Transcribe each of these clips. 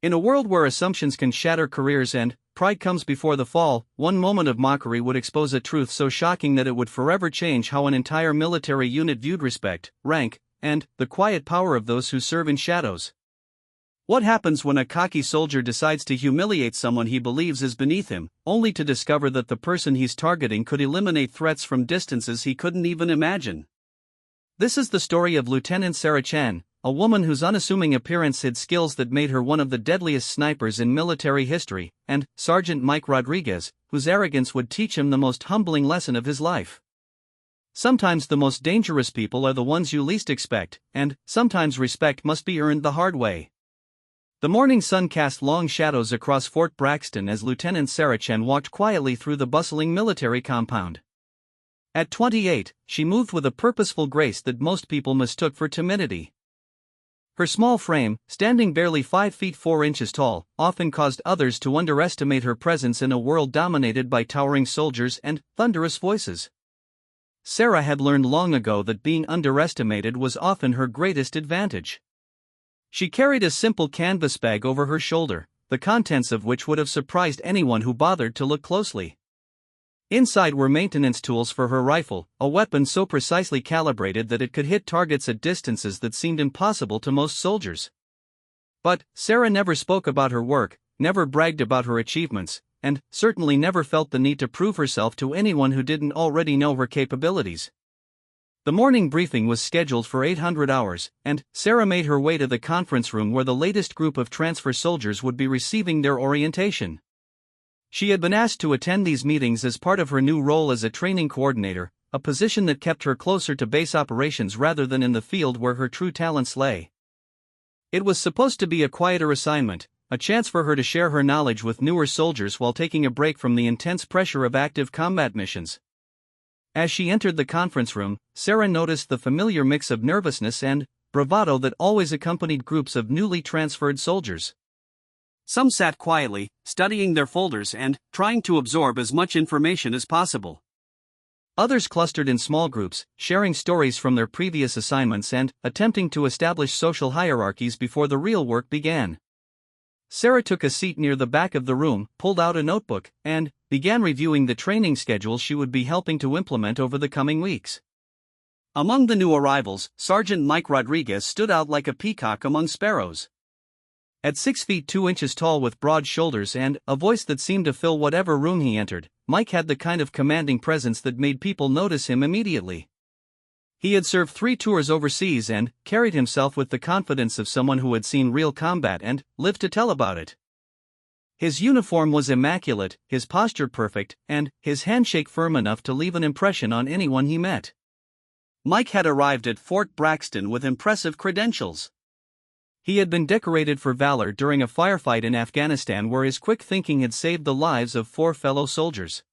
In a world where assumptions can shatter careers and pride comes before the fall, one moment of mockery would expose a truth so shocking that it would forever change how an entire military unit viewed respect, rank, and the quiet power of those who serve in shadows. What happens when a cocky soldier decides to humiliate someone he believes is beneath him, only to discover that the person he's targeting could eliminate threats from distances he couldn't even imagine? This is the story of Lieutenant Sarah Chan, a woman whose unassuming appearance hid skills that made her one of the deadliest snipers in military history, and Sergeant Mike Rodriguez, whose arrogance would teach him the most humbling lesson of his life. Sometimes the most dangerous people are the ones you least expect, and sometimes respect must be earned the hard way. The morning sun cast long shadows across Fort Braxton as Lieutenant Sarah Chan walked quietly through the bustling military compound. At 28, she moved with a purposeful grace that most people mistook for timidity. Her small frame, standing barely 5 feet 4 inches tall, often caused others to underestimate her presence in a world dominated by towering soldiers and thunderous voices. Sarah had learned long ago that being underestimated was often her greatest advantage. She carried a simple canvas bag over her shoulder, the contents of which would have surprised anyone who bothered to look closely. Inside were maintenance tools for her rifle, a weapon so precisely calibrated that it could hit targets at distances that seemed impossible to most soldiers. But Sarah never spoke about her work, never bragged about her achievements, and certainly never felt the need to prove herself to anyone who didn't already know her capabilities. The morning briefing was scheduled for 800 hours, and Sarah made her way to the conference room where the latest group of transfer soldiers would be receiving their orientation. She had been asked to attend these meetings as part of her new role as a training coordinator, a position that kept her closer to base operations rather than in the field where her true talents lay. It was supposed to be a quieter assignment, a chance for her to share her knowledge with newer soldiers while taking a break from the intense pressure of active combat missions. As she entered the conference room, Sarah noticed the familiar mix of nervousness and bravado that always accompanied groups of newly transferred soldiers. Some sat quietly, studying their folders and trying to absorb as much information as possible. Others clustered in small groups, sharing stories from their previous assignments and attempting to establish social hierarchies before the real work began. Sarah took a seat near the back of the room, pulled out a notebook, and began reviewing the training schedule she would be helping to implement over the coming weeks. Among the new arrivals, Sergeant Mike Rodriguez stood out like a peacock among sparrows. At 6 feet 2 inches tall with broad shoulders and a voice that seemed to fill whatever room he entered, Mike had the kind of commanding presence that made people notice him immediately. He had served 3 tours overseas and carried himself with the confidence of someone who had seen real combat and lived to tell about it. His uniform was immaculate, his posture perfect, and his handshake firm enough to leave an impression on anyone he met. Mike had arrived at Fort Braxton with impressive credentials. He had been decorated for valor during a firefight in Afghanistan where his quick thinking had saved the lives of 4 fellow soldiers.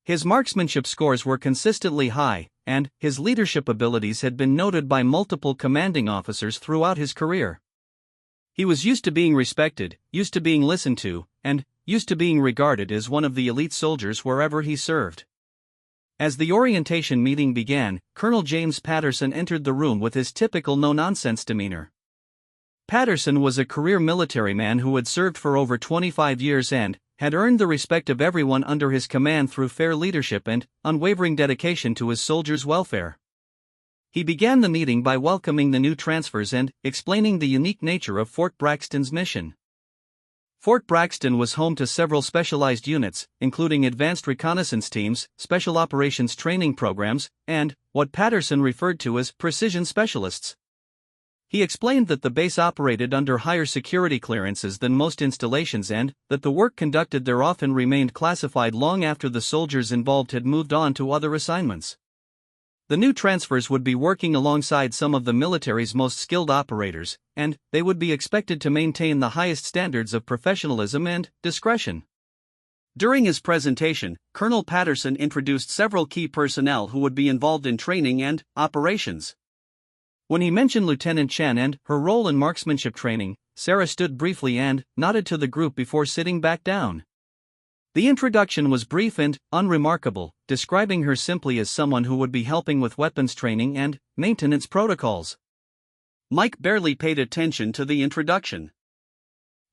His marksmanship scores were consistently high, and his leadership abilities had been noted by multiple commanding officers throughout his career. He was used to being respected, used to being listened to, and used to being regarded as one of the elite soldiers wherever he served. As the orientation meeting began, Colonel James Patterson entered the room with his typical no-nonsense demeanor. Patterson was a career military man who had served for over 25 years and had earned the respect of everyone under his command through fair leadership and unwavering dedication to his soldiers' welfare. He began the meeting by welcoming the new transfers and explaining the unique nature of Fort Braxton's mission. Fort Braxton was home to several specialized units, including advanced reconnaissance teams, special operations training programs, and what Patterson referred to as precision specialists. He explained that the base operated under higher security clearances than most installations and that the work conducted there often remained classified long after the soldiers involved had moved on to other assignments. The new transfers would be working alongside some of the military's most skilled operators, and they would be expected to maintain the highest standards of professionalism and discretion. During his presentation, Colonel Patterson introduced several key personnel who would be involved in training and operations. When he mentioned Lieutenant Chan and her role in marksmanship training, Sarah stood briefly and nodded to the group before sitting back down. The introduction was brief and unremarkable, describing her simply as someone who would be helping with weapons training and maintenance protocols. Mike barely paid attention to the introduction.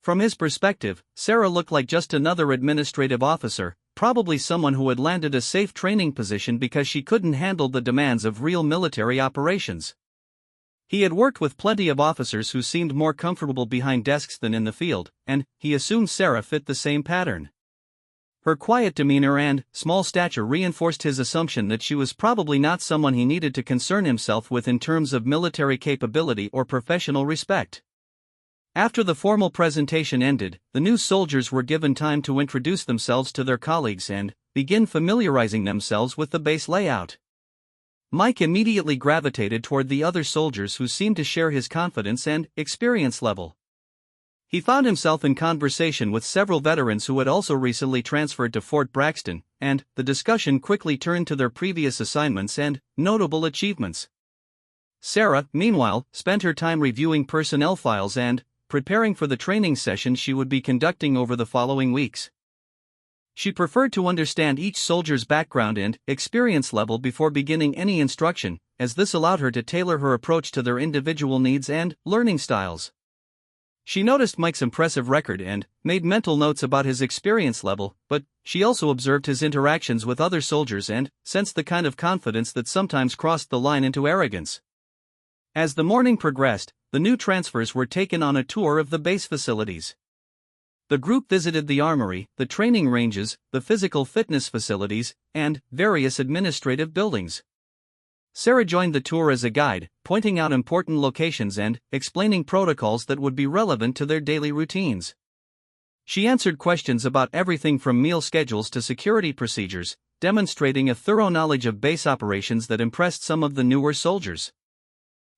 From his perspective, Sarah looked like just another administrative officer, probably someone who had landed a safe training position because she couldn't handle the demands of real military operations. He had worked with plenty of officers who seemed more comfortable behind desks than in the field, and he assumed Sarah fit the same pattern. Her quiet demeanor and small stature reinforced his assumption that she was probably not someone he needed to concern himself with in terms of military capability or professional respect. After the formal presentation ended, the new soldiers were given time to introduce themselves to their colleagues and begin familiarizing themselves with the base layout. Mike immediately gravitated toward the other soldiers who seemed to share his confidence and experience level. He found himself in conversation with several veterans who had also recently transferred to Fort Braxton, and the discussion quickly turned to their previous assignments and notable achievements. Sarah, meanwhile, spent her time reviewing personnel files and preparing for the training session she would be conducting over the following weeks. She preferred to understand each soldier's background and experience level before beginning any instruction, as this allowed her to tailor her approach to their individual needs and learning styles. She noticed Mike's impressive record and made mental notes about his experience level, but she also observed his interactions with other soldiers and sensed the kind of confidence that sometimes crossed the line into arrogance. As the morning progressed, the new transfers were taken on a tour of the base facilities. The group visited the armory, the training ranges, the physical fitness facilities, and various administrative buildings. Sarah joined the tour as a guide, pointing out important locations and explaining protocols that would be relevant to their daily routines. She answered questions about everything from meal schedules to security procedures, demonstrating a thorough knowledge of base operations that impressed some of the newer soldiers.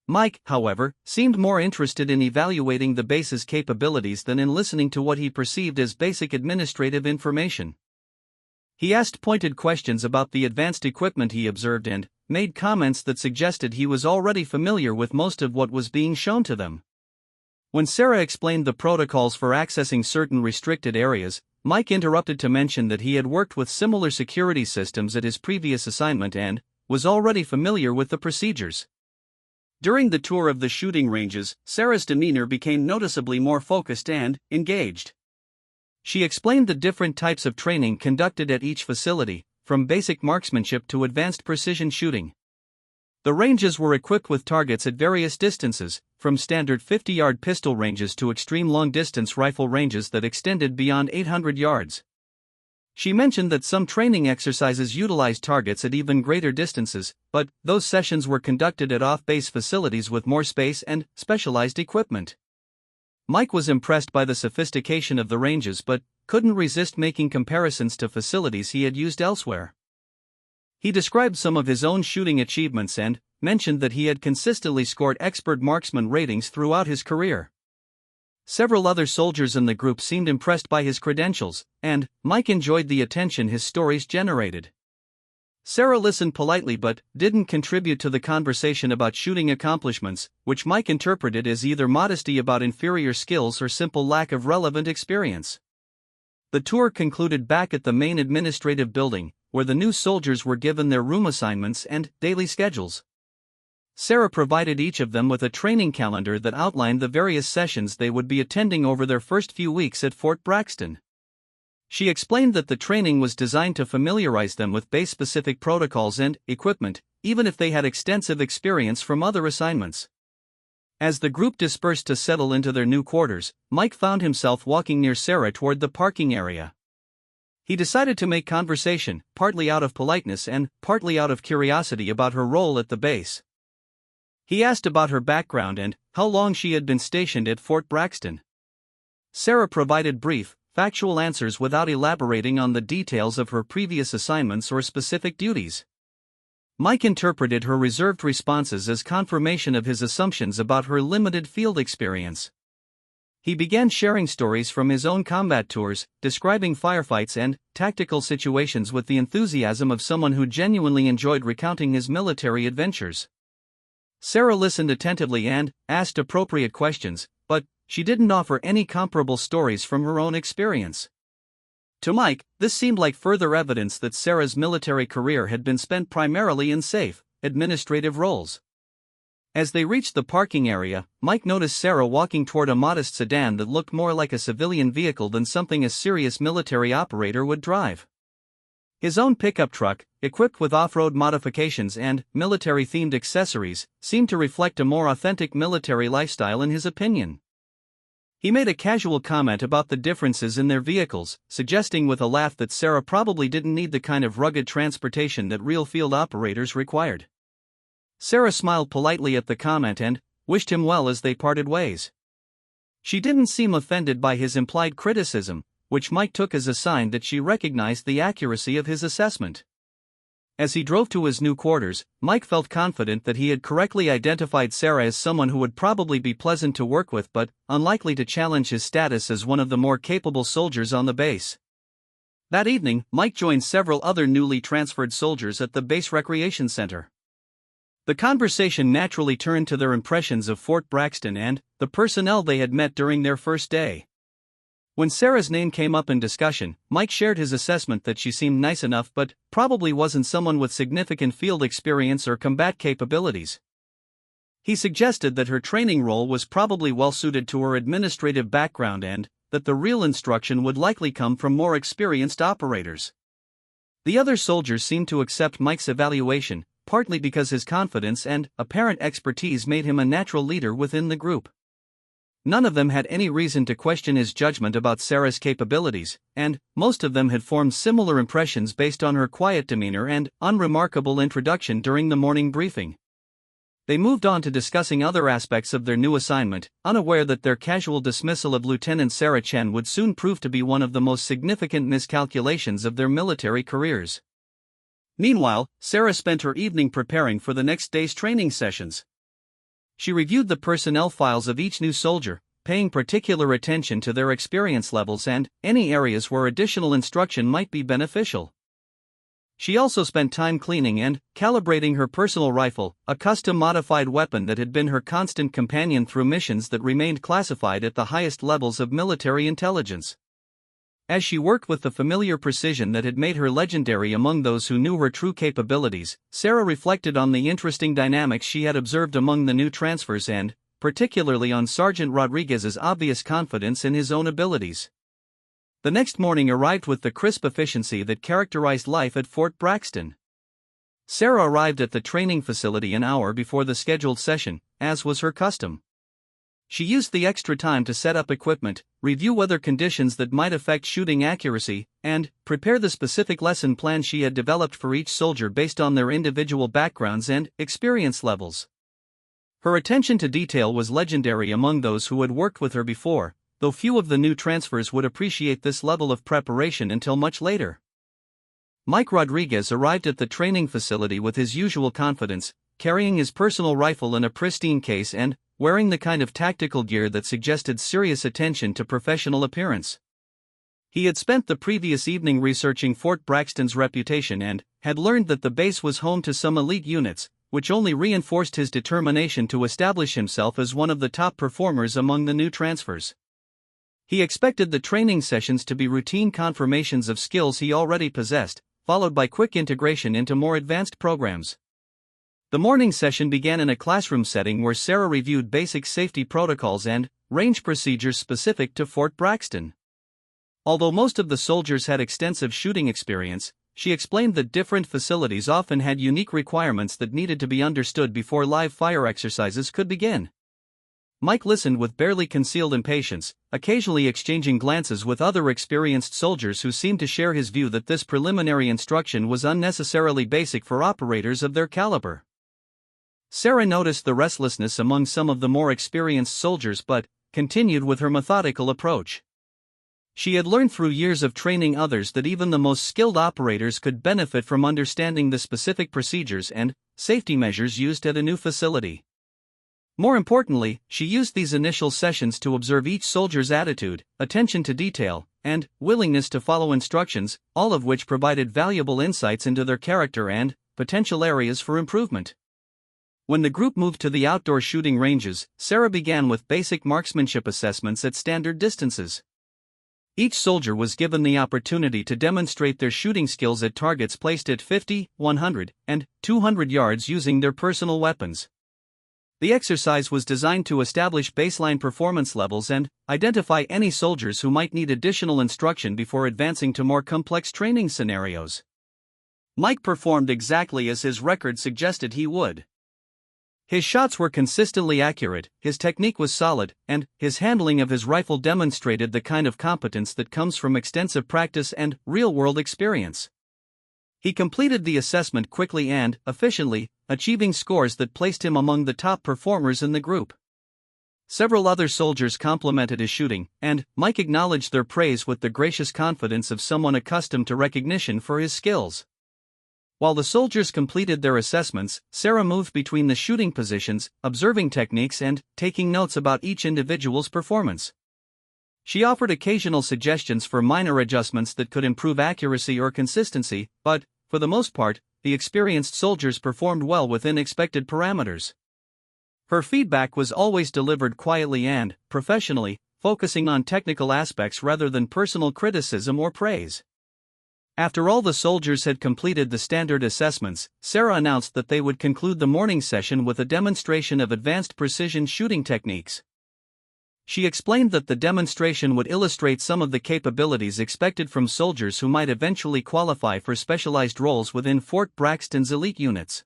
Mike, however, seemed more interested in evaluating the base's capabilities than in listening to what he perceived as basic administrative information. He asked pointed questions about the advanced equipment he observed and made comments that suggested he was already familiar with most of what was being shown to them. When Sarah explained the protocols for accessing certain restricted areas, Mike interrupted to mention that he had worked with similar security systems at his previous assignment and was already familiar with the procedures. During the tour of the shooting ranges, Sarah's demeanor became noticeably more focused and engaged. She explained the different types of training conducted at each facility, from basic marksmanship to advanced precision shooting. The ranges were equipped with targets at various distances, from standard 50-yard pistol ranges to extreme long-distance rifle ranges that extended beyond 800 yards. She mentioned that some training exercises utilized targets at even greater distances, but those sessions were conducted at off-base facilities with more space and specialized equipment. Mike was impressed by the sophistication of the ranges but couldn't resist making comparisons to facilities he had used elsewhere. He described some of his own shooting achievements and mentioned that he had consistently scored expert marksman ratings throughout his career. Several other soldiers in the group seemed impressed by his credentials, and Mike enjoyed the attention his stories generated. Sarah listened politely but didn't contribute to the conversation about shooting accomplishments, which Mike interpreted as either modesty about inferior skills or simple lack of relevant experience. The tour concluded back at the main administrative building, where the new soldiers were given their room assignments and daily schedules. Sarah provided each of them with a training calendar that outlined the various sessions they would be attending over their first few weeks at Fort Braxton. She explained that the training was designed to familiarize them with base-specific protocols and equipment, even if they had extensive experience from other assignments. As the group dispersed to settle into their new quarters, Mike found himself walking near Sarah toward the parking area. He decided to make conversation, partly out of politeness and partly out of curiosity about her role at the base. He asked about her background and how long she had been stationed at Fort Braxton. Sarah provided brief, factual answers without elaborating on the details of her previous assignments or specific duties. Mike interpreted her reserved responses as confirmation of his assumptions about her limited field experience. He began sharing stories from his own combat tours, describing firefights and tactical situations with the enthusiasm of someone who genuinely enjoyed recounting his military adventures. Sarah listened attentively and asked appropriate questions, but she didn't offer any comparable stories from her own experience. To Mike, this seemed like further evidence that Sarah's military career had been spent primarily in safe, administrative roles. As they reached the parking area, Mike noticed Sarah walking toward a modest sedan that looked more like a civilian vehicle than something a serious military operator would drive. His own pickup truck, equipped with off-road modifications and military-themed accessories, seemed to reflect a more authentic military lifestyle in his opinion. He made a casual comment about the differences in their vehicles, suggesting with a laugh that Sarah probably didn't need the kind of rugged transportation that real field operators required. Sarah smiled politely at the comment and wished him well as they parted ways. She didn't seem offended by his implied criticism, which Mike took as a sign that she recognized the accuracy of his assessment. As he drove to his new quarters, Mike felt confident that he had correctly identified Sarah as someone who would probably be pleasant to work with but unlikely to challenge his status as one of the more capable soldiers on the base. That evening, Mike joined several other newly transferred soldiers at the base recreation center. The conversation naturally turned to their impressions of Fort Braxton and the personnel they had met during their first day. When Sarah's name came up in discussion, Mike shared his assessment that she seemed nice enough but probably wasn't someone with significant field experience or combat capabilities. He suggested that her training role was probably well suited to her administrative background and that the real instruction would likely come from more experienced operators. The other soldiers seemed to accept Mike's evaluation, partly because his confidence and apparent expertise made him a natural leader within the group. None of them had any reason to question his judgment about Sarah's capabilities, and most of them had formed similar impressions based on her quiet demeanor and unremarkable introduction during the morning briefing. They moved on to discussing other aspects of their new assignment, unaware that their casual dismissal of Lieutenant Sarah Chen would soon prove to be one of the most significant miscalculations of their military careers. Meanwhile, Sarah spent her evening preparing for the next day's training sessions. She reviewed the personnel files of each new soldier, paying particular attention to their experience levels and any areas where additional instruction might be beneficial. She also spent time cleaning and calibrating her personal rifle, a custom-modified weapon that had been her constant companion through missions that remained classified at the highest levels of military intelligence. As she worked with the familiar precision that had made her legendary among those who knew her true capabilities, Sarah reflected on the interesting dynamics she had observed among the new transfers and, particularly on Sergeant Rodriguez's obvious confidence in his own abilities. The next morning arrived with the crisp efficiency that characterized life at Fort Braxton. Sarah arrived at the training facility an hour before the scheduled session, as was her custom. She used the extra time to set up equipment, review weather conditions that might affect shooting accuracy, and prepare the specific lesson plan she had developed for each soldier based on their individual backgrounds and experience levels. Her attention to detail was legendary among those who had worked with her before, though few of the new transfers would appreciate this level of preparation until much later. Mike Rodriguez arrived at the training facility with his usual confidence, carrying his personal rifle in a pristine case and wearing the kind of tactical gear that suggested serious attention to professional appearance. He had spent the previous evening researching Fort Braxton's reputation and had learned that the base was home to some elite units, which only reinforced his determination to establish himself as one of the top performers among the new transfers. He expected the training sessions to be routine confirmations of skills he already possessed, followed by quick integration into more advanced programs. The morning session began in a classroom setting where Sarah reviewed basic safety protocols and range procedures specific to Fort Braxton. Although most of the soldiers had extensive shooting experience, she explained that different facilities often had unique requirements that needed to be understood before live fire exercises could begin. Mike listened with barely concealed impatience, occasionally exchanging glances with other experienced soldiers who seemed to share his view that this preliminary instruction was unnecessarily basic for operators of their caliber. Sarah noticed the restlessness among some of the more experienced soldiers but continued with her methodical approach. She had learned through years of training others that even the most skilled operators could benefit from understanding the specific procedures and safety measures used at a new facility. More importantly, she used these initial sessions to observe each soldier's attitude, attention to detail, and willingness to follow instructions, all of which provided valuable insights into their character and potential areas for improvement. When the group moved to the outdoor shooting ranges, Sarah began with basic marksmanship assessments at standard distances. Each soldier was given the opportunity to demonstrate their shooting skills at targets placed at 50, 100, and 200 yards using their personal weapons. The exercise was designed to establish baseline performance levels and identify any soldiers who might need additional instruction before advancing to more complex training scenarios. Mike performed exactly as his record suggested he would. His shots were consistently accurate, his technique was solid, and his handling of his rifle demonstrated the kind of competence that comes from extensive practice and real-world experience. He completed the assessment quickly and efficiently, achieving scores that placed him among the top performers in the group. Several other soldiers complimented his shooting, and Mike acknowledged their praise with the gracious confidence of someone accustomed to recognition for his skills. While the soldiers completed their assessments, Sarah moved between the shooting positions, observing techniques and taking notes about each individual's performance. She offered occasional suggestions for minor adjustments that could improve accuracy or consistency, but, for the most part, the experienced soldiers performed well within expected parameters. Her feedback was always delivered quietly and professionally, focusing on technical aspects rather than personal criticism or praise. After all the soldiers had completed the standard assessments, Sarah announced that they would conclude the morning session with a demonstration of advanced precision shooting techniques. She explained that the demonstration would illustrate some of the capabilities expected from soldiers who might eventually qualify for specialized roles within Fort Braxton's elite units.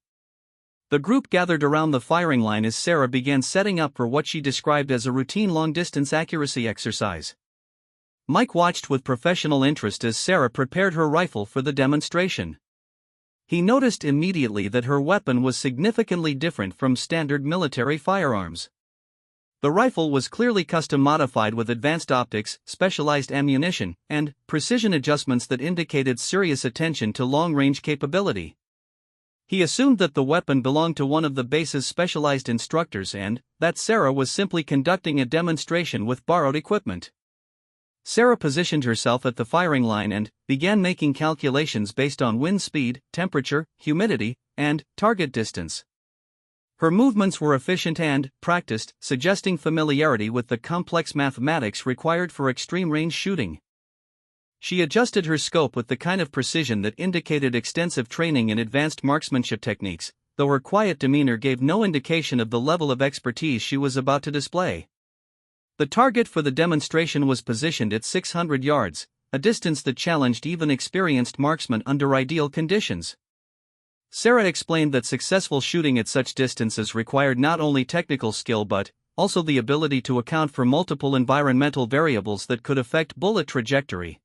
The group gathered around the firing line as Sarah began setting up for what she described as a routine long-distance accuracy exercise. Mike watched with professional interest as Sarah prepared her rifle for the demonstration. He noticed immediately that her weapon was significantly different from standard military firearms. The rifle was clearly custom-modified with advanced optics, specialized ammunition, and precision adjustments that indicated serious attention to long-range capability. He assumed that the weapon belonged to one of the base's specialized instructors and that Sarah was simply conducting a demonstration with borrowed equipment. Sarah positioned herself at the firing line and began making calculations based on wind speed, temperature, humidity, and target distance. Her movements were efficient and practiced, suggesting familiarity with the complex mathematics required for extreme-range shooting. She adjusted her scope with the kind of precision that indicated extensive training in advanced marksmanship techniques, though her quiet demeanor gave no indication of the level of expertise she was about to display. The target for the demonstration was positioned at 600 yards, a distance that challenged even experienced marksmen under ideal conditions. Sarah explained that successful shooting at such distances required not only technical skill but also the ability to account for multiple environmental variables that could affect bullet trajectory.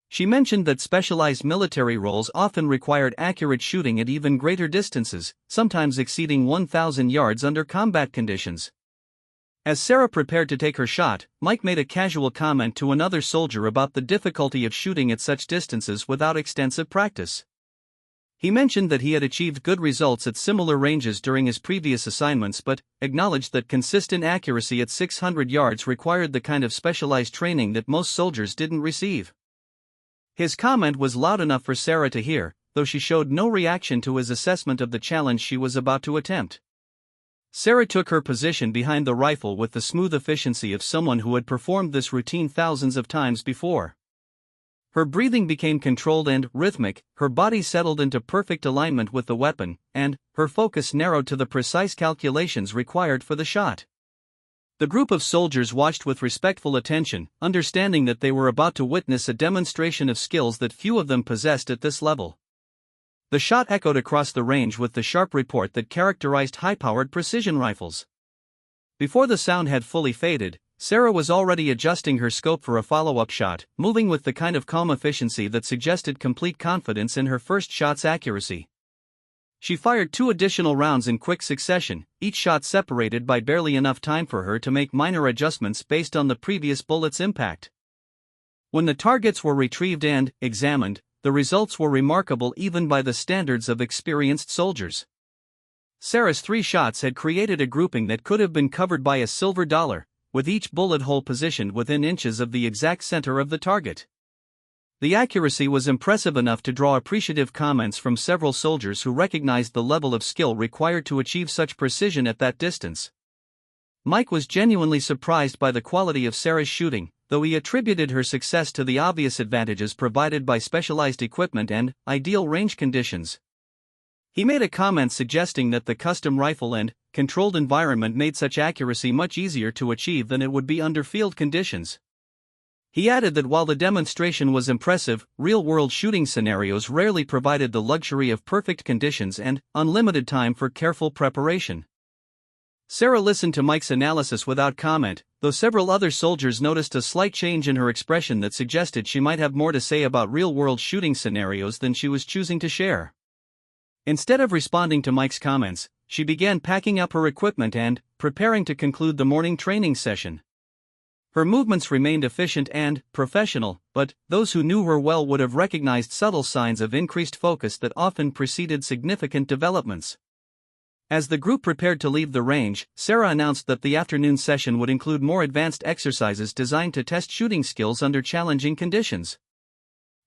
She mentioned that specialized military roles often required accurate shooting at even greater distances, sometimes exceeding 1,000 yards under combat conditions. As Sarah prepared to take her shot, Mike made a casual comment to another soldier about the difficulty of shooting at such distances without extensive practice. He mentioned that he had achieved good results at similar ranges during his previous assignments but acknowledged that consistent accuracy at 600 yards required the kind of specialized training that most soldiers didn't receive. His comment was loud enough for Sarah to hear, though she showed no reaction to his assessment of the challenge she was about to attempt. Sarah took her position behind the rifle with the smooth efficiency of someone who had performed this routine thousands of times before. Her breathing became controlled and rhythmic, her body settled into perfect alignment with the weapon, and her focus narrowed to the precise calculations required for the shot. The group of soldiers watched with respectful attention, understanding that they were about to witness a demonstration of skills that few of them possessed at this level. The shot echoed across the range with the sharp report that characterized high-powered precision rifles. Before the sound had fully faded, Sarah was already adjusting her scope for a follow-up shot, moving with the kind of calm efficiency that suggested complete confidence in her first shot's accuracy. She fired 2 additional rounds in quick succession, each shot separated by barely enough time for her to make minor adjustments based on the previous bullet's impact. When the targets were retrieved and examined, the results were remarkable even by the standards of experienced soldiers. Sarah's 3 shots had created a grouping that could have been covered by a silver dollar, with each bullet hole positioned within inches of the exact center of the target. The accuracy was impressive enough to draw appreciative comments from several soldiers who recognized the level of skill required to achieve such precision at that distance. Mike was genuinely surprised by the quality of Sarah's shooting, though he attributed her success to the obvious advantages provided by specialized equipment and ideal range conditions. He made a comment suggesting that the custom rifle and controlled environment made such accuracy much easier to achieve than it would be under field conditions. He added that while the demonstration was impressive, real-world shooting scenarios rarely provided the luxury of perfect conditions and unlimited time for careful preparation. Sarah listened to Mike's analysis without comment, though several other soldiers noticed a slight change in her expression that suggested she might have more to say about real-world shooting scenarios than she was choosing to share. Instead of responding to Mike's comments, she began packing up her equipment and preparing to conclude the morning training session. Her movements remained efficient and professional, but those who knew her well would have recognized subtle signs of increased focus that often preceded significant developments. As the group prepared to leave the range, Sarah announced that the afternoon session would include more advanced exercises designed to test shooting skills under challenging conditions.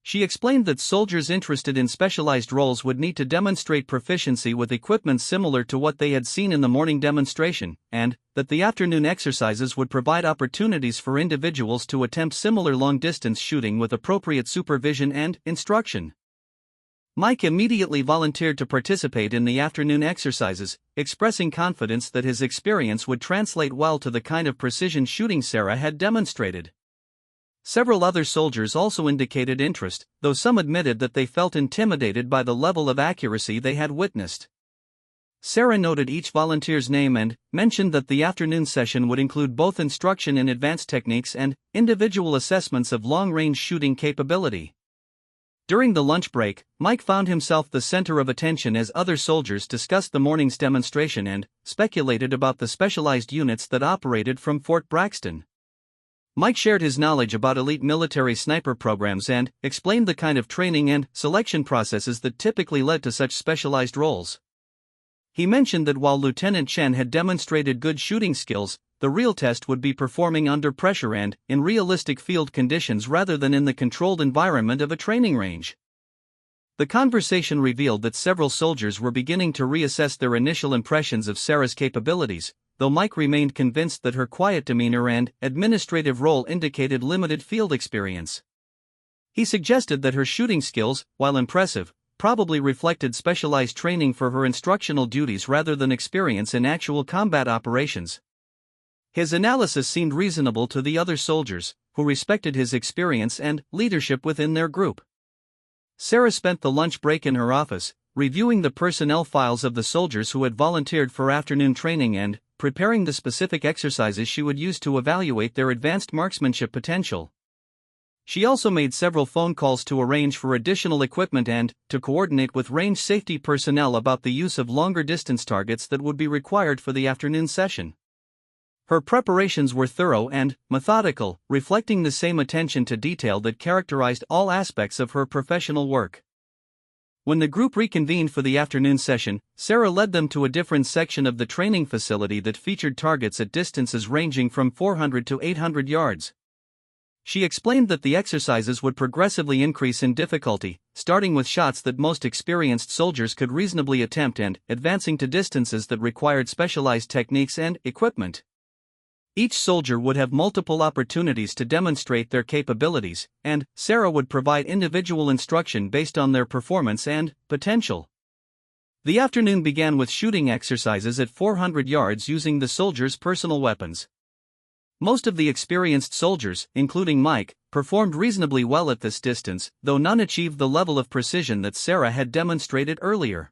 She explained that soldiers interested in specialized roles would need to demonstrate proficiency with equipment similar to what they had seen in the morning demonstration, and that the afternoon exercises would provide opportunities for individuals to attempt similar long-distance shooting with appropriate supervision and instruction. Mike immediately volunteered to participate in the afternoon exercises, expressing confidence that his experience would translate well to the kind of precision shooting Sarah had demonstrated. Several other soldiers also indicated interest, though some admitted that they felt intimidated by the level of accuracy they had witnessed. Sarah noted each volunteer's name and mentioned that the afternoon session would include both instruction in advanced techniques and individual assessments of long-range shooting capability. During the lunch break, Mike found himself the center of attention as other soldiers discussed the morning's demonstration and speculated about the specialized units that operated from Fort Braxton. Mike shared his knowledge about elite military sniper programs and explained the kind of training and selection processes that typically led to such specialized roles. He mentioned that while Lieutenant Chen had demonstrated good shooting skills, the real test would be performing under pressure and in realistic field conditions rather than in the controlled environment of a training range. The conversation revealed that several soldiers were beginning to reassess their initial impressions of Sarah's capabilities, though Mike remained convinced that her quiet demeanor and administrative role indicated limited field experience. He suggested that her shooting skills, while impressive, probably reflected specialized training for her instructional duties rather than experience in actual combat operations. His analysis seemed reasonable to the other soldiers, who respected his experience and leadership within their group. Sarah spent the lunch break in her office, reviewing the personnel files of the soldiers who had volunteered for afternoon training and preparing the specific exercises she would use to evaluate their advanced marksmanship potential. She also made several phone calls to arrange for additional equipment and to coordinate with range safety personnel about the use of longer distance targets that would be required for the afternoon session. Her preparations were thorough and methodical, reflecting the same attention to detail that characterized all aspects of her professional work. When the group reconvened for the afternoon session, Sarah led them to a different section of the training facility that featured targets at distances ranging from 400 to 800 yards. She explained that the exercises would progressively increase in difficulty, starting with shots that most experienced soldiers could reasonably attempt and advancing to distances that required specialized techniques and equipment. Each soldier would have multiple opportunities to demonstrate their capabilities, and Sarah would provide individual instruction based on their performance and potential. The afternoon began with shooting exercises at 400 yards using the soldiers' personal weapons. Most of the experienced soldiers, including Mike, performed reasonably well at this distance, though none achieved the level of precision that Sarah had demonstrated earlier.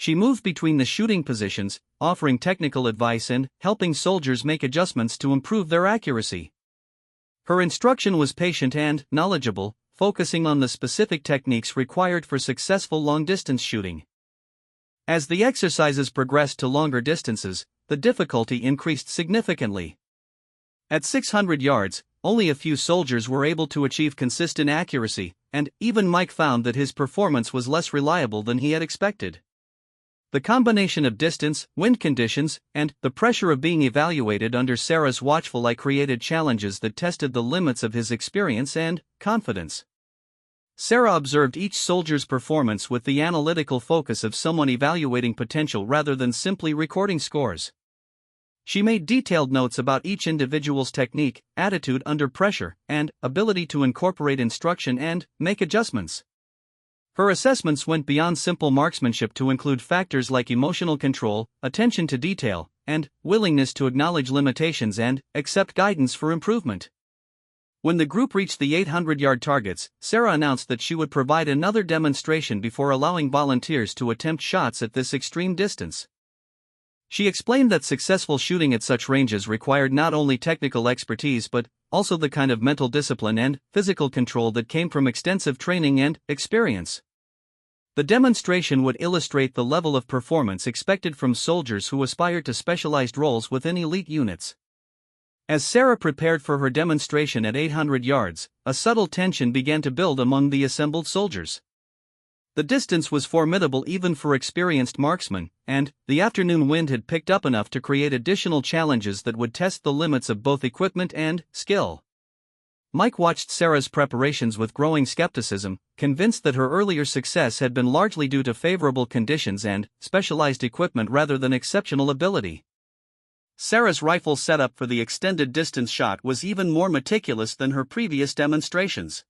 She moved between the shooting positions, offering technical advice and helping soldiers make adjustments to improve their accuracy. Her instruction was patient and knowledgeable, focusing on the specific techniques required for successful long-distance shooting. As the exercises progressed to longer distances, the difficulty increased significantly. At 600 yards, only a few soldiers were able to achieve consistent accuracy, and even Mike found that his performance was less reliable than he had expected. The combination of distance, wind conditions, and the pressure of being evaluated under Sarah's watchful eye created challenges that tested the limits of his experience and confidence. Sarah observed each soldier's performance with the analytical focus of someone evaluating potential rather than simply recording scores. She made detailed notes about each individual's technique, attitude under pressure, and ability to incorporate instruction and make adjustments. Her assessments went beyond simple marksmanship to include factors like emotional control, attention to detail, and willingness to acknowledge limitations and accept guidance for improvement. When the group reached the 800-yard targets, Sarah announced that she would provide another demonstration before allowing volunteers to attempt shots at this extreme distance. She explained that successful shooting at such ranges required not only technical expertise but also the kind of mental discipline and physical control that came from extensive training and experience. The demonstration would illustrate the level of performance expected from soldiers who aspired to specialized roles within elite units. As Sarah prepared for her demonstration at 800 yards, a subtle tension began to build among the assembled soldiers. The distance was formidable even for experienced marksmen, and the afternoon wind had picked up enough to create additional challenges that would test the limits of both equipment and skill. Mike watched Sarah's preparations with growing skepticism, convinced that her earlier success had been largely due to favorable conditions and specialized equipment rather than exceptional ability. Sarah's rifle setup for the extended distance shot was even more meticulous than her previous demonstrations.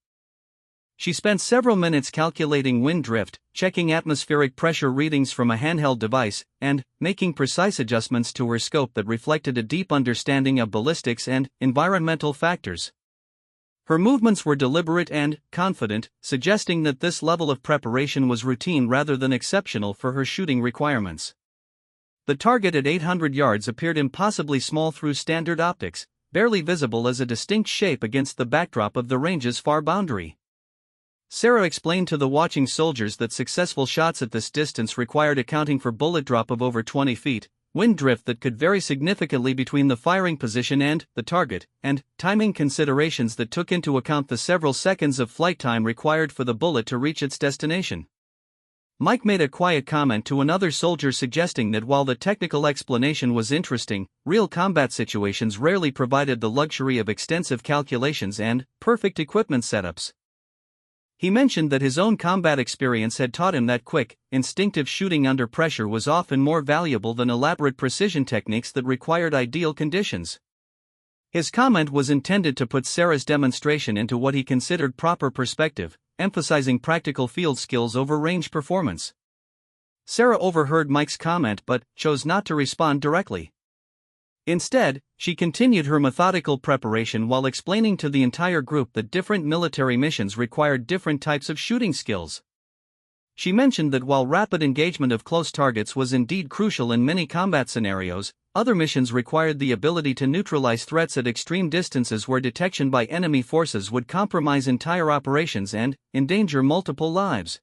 She spent several minutes calculating wind drift, checking atmospheric pressure readings from a handheld device, and making precise adjustments to her scope that reflected a deep understanding of ballistics and environmental factors. Her movements were deliberate and confident, suggesting that this level of preparation was routine rather than exceptional for her shooting requirements. The target at 800 yards appeared impossibly small through standard optics, barely visible as a distinct shape against the backdrop of the range's far boundary. Sarah explained to the watching soldiers that successful shots at this distance required accounting for bullet drop of over 20 feet, wind drift that could vary significantly between the firing position and the target, and timing considerations that took into account the several seconds of flight time required for the bullet to reach its destination. Mike made a quiet comment to another soldier suggesting that while the technical explanation was interesting, real combat situations rarely provided the luxury of extensive calculations and perfect equipment setups. He mentioned that his own combat experience had taught him that quick, instinctive shooting under pressure was often more valuable than elaborate precision techniques that required ideal conditions. His comment was intended to put Sarah's demonstration into what he considered proper perspective, emphasizing practical field skills over range performance. Sarah overheard Mike's comment but chose not to respond directly. Instead, she continued her methodical preparation while explaining to the entire group that different military missions required different types of shooting skills. She mentioned that while rapid engagement of close targets was indeed crucial in many combat scenarios, other missions required the ability to neutralize threats at extreme distances where detection by enemy forces would compromise entire operations and endanger multiple lives.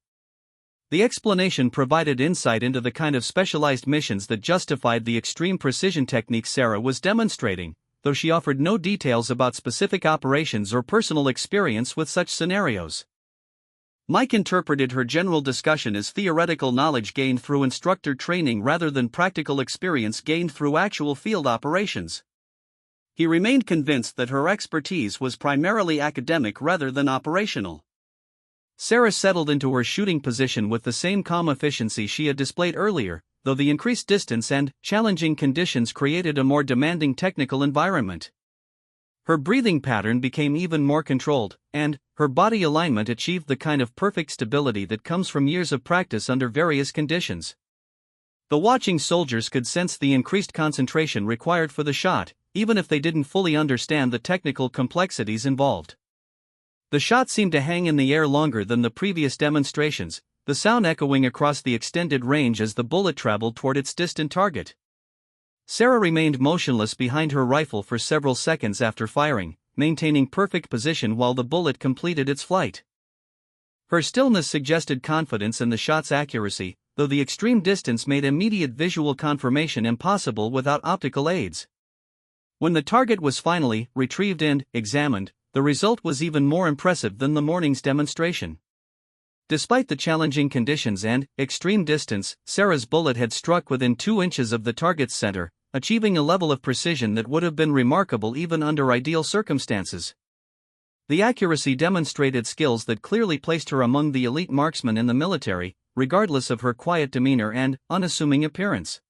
The explanation provided insight into the kind of specialized missions that justified the extreme precision techniques Sarah was demonstrating, though she offered no details about specific operations or personal experience with such scenarios. Mike interpreted her general discussion as theoretical knowledge gained through instructor training rather than practical experience gained through actual field operations. He remained convinced that her expertise was primarily academic rather than operational. Sarah settled into her shooting position with the same calm efficiency she had displayed earlier, though the increased distance and challenging conditions created a more demanding technical environment. Her breathing pattern became even more controlled, and her body alignment achieved the kind of perfect stability that comes from years of practice under various conditions. The watching soldiers could sense the increased concentration required for the shot, even if they didn't fully understand the technical complexities involved. The shot seemed to hang in the air longer than the previous demonstrations, the sound echoing across the extended range as the bullet traveled toward its distant target. Sarah remained motionless behind her rifle for several seconds after firing, maintaining perfect position while the bullet completed its flight. Her stillness suggested confidence in the shot's accuracy, though the extreme distance made immediate visual confirmation impossible without optical aids. When the target was finally retrieved and examined, the result was even more impressive than the morning's demonstration. Despite the challenging conditions and extreme distance, Sarah's bullet had struck within 2 inches of the target's center, achieving a level of precision that would have been remarkable even under ideal circumstances. The accuracy demonstrated skills that clearly placed her among the elite marksmen in the military, regardless of her quiet demeanor and unassuming appearance.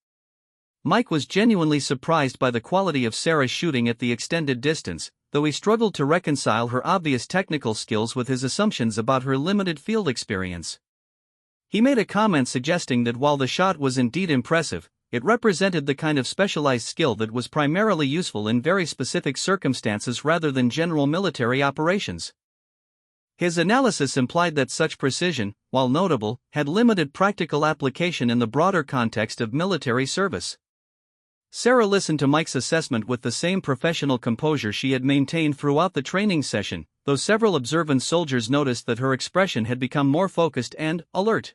Mike was genuinely surprised by the quality of Sarah's shooting at the extended distance, though he struggled to reconcile her obvious technical skills with his assumptions about her limited field experience. He made a comment suggesting that while the shot was indeed impressive, it represented the kind of specialized skill that was primarily useful in very specific circumstances rather than general military operations. His analysis implied that such precision, while notable, had limited practical application in the broader context of military service. Sarah listened to Mike's assessment with the same professional composure she had maintained throughout the training session, though several observant soldiers noticed that her expression had become more focused and alert.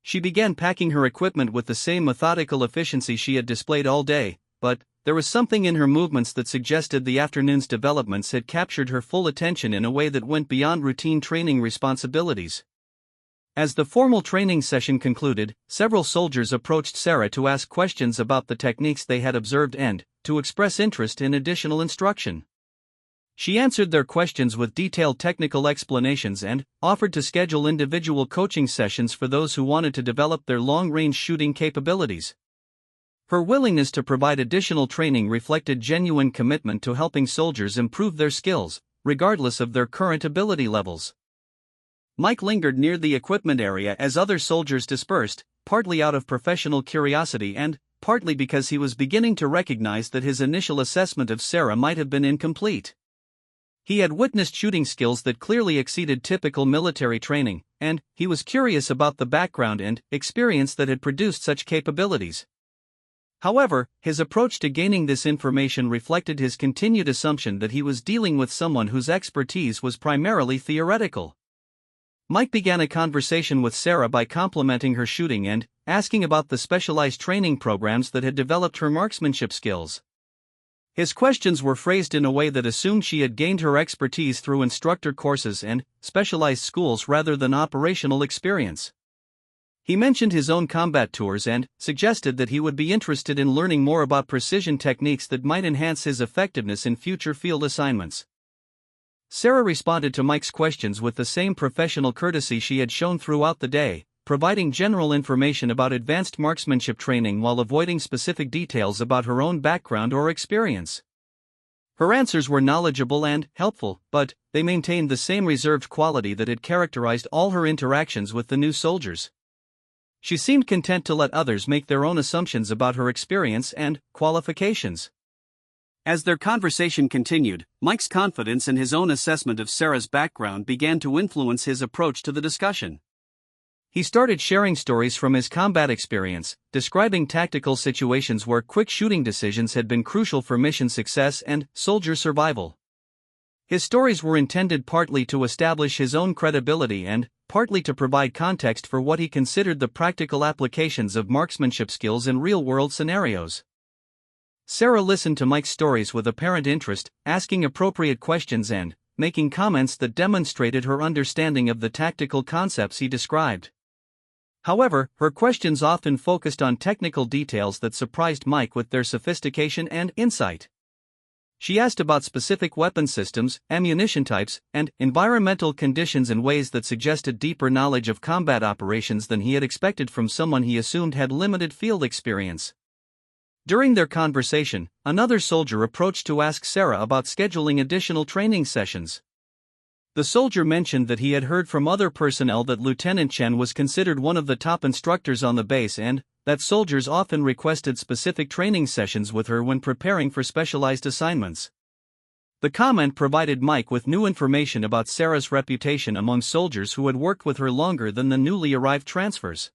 She began packing her equipment with the same methodical efficiency she had displayed all day, but there was something in her movements that suggested the afternoon's developments had captured her full attention in a way that went beyond routine training responsibilities. As the formal training session concluded, several soldiers approached Sarah to ask questions about the techniques they had observed and to express interest in additional instruction. She answered their questions with detailed technical explanations and offered to schedule individual coaching sessions for those who wanted to develop their long-range shooting capabilities. Her willingness to provide additional training reflected genuine commitment to helping soldiers improve their skills, regardless of their current ability levels. Mike lingered near the equipment area as other soldiers dispersed, partly out of professional curiosity and partly because he was beginning to recognize that his initial assessment of Sarah might have been incomplete. He had witnessed shooting skills that clearly exceeded typical military training, and he was curious about the background and experience that had produced such capabilities. However, his approach to gaining this information reflected his continued assumption that he was dealing with someone whose expertise was primarily theoretical. Mike began a conversation with Sarah by complimenting her shooting and asking about the specialized training programs that had developed her marksmanship skills. His questions were phrased in a way that assumed she had gained her expertise through instructor courses and specialized schools rather than operational experience. He mentioned his own combat tours and suggested that he would be interested in learning more about precision techniques that might enhance his effectiveness in future field assignments. Sarah responded to Mike's questions with the same professional courtesy she had shown throughout the day, providing general information about advanced marksmanship training while avoiding specific details about her own background or experience. Her answers were knowledgeable and helpful, but they maintained the same reserved quality that had characterized all her interactions with the new soldiers. She seemed content to let others make their own assumptions about her experience and qualifications. As their conversation continued, Mike's confidence in his own assessment of Sarah's background began to influence his approach to the discussion. He started sharing stories from his combat experience, describing tactical situations where quick shooting decisions had been crucial for mission success and soldier survival. His stories were intended partly to establish his own credibility and partly to provide context for what he considered the practical applications of marksmanship skills in real-world scenarios. Sarah listened to Mike's stories with apparent interest, asking appropriate questions and making comments that demonstrated her understanding of the tactical concepts he described. However, her questions often focused on technical details that surprised Mike with their sophistication and insight. She asked about specific weapon systems, ammunition types, and environmental conditions in ways that suggested deeper knowledge of combat operations than he had expected from someone he assumed had limited field experience. During their conversation, another soldier approached to ask Sarah about scheduling additional training sessions. The soldier mentioned that he had heard from other personnel that Lieutenant Chen was considered one of the top instructors on the base and that soldiers often requested specific training sessions with her when preparing for specialized assignments. The comment provided Mike with new information about Sarah's reputation among soldiers who had worked with her longer than the newly arrived transfers.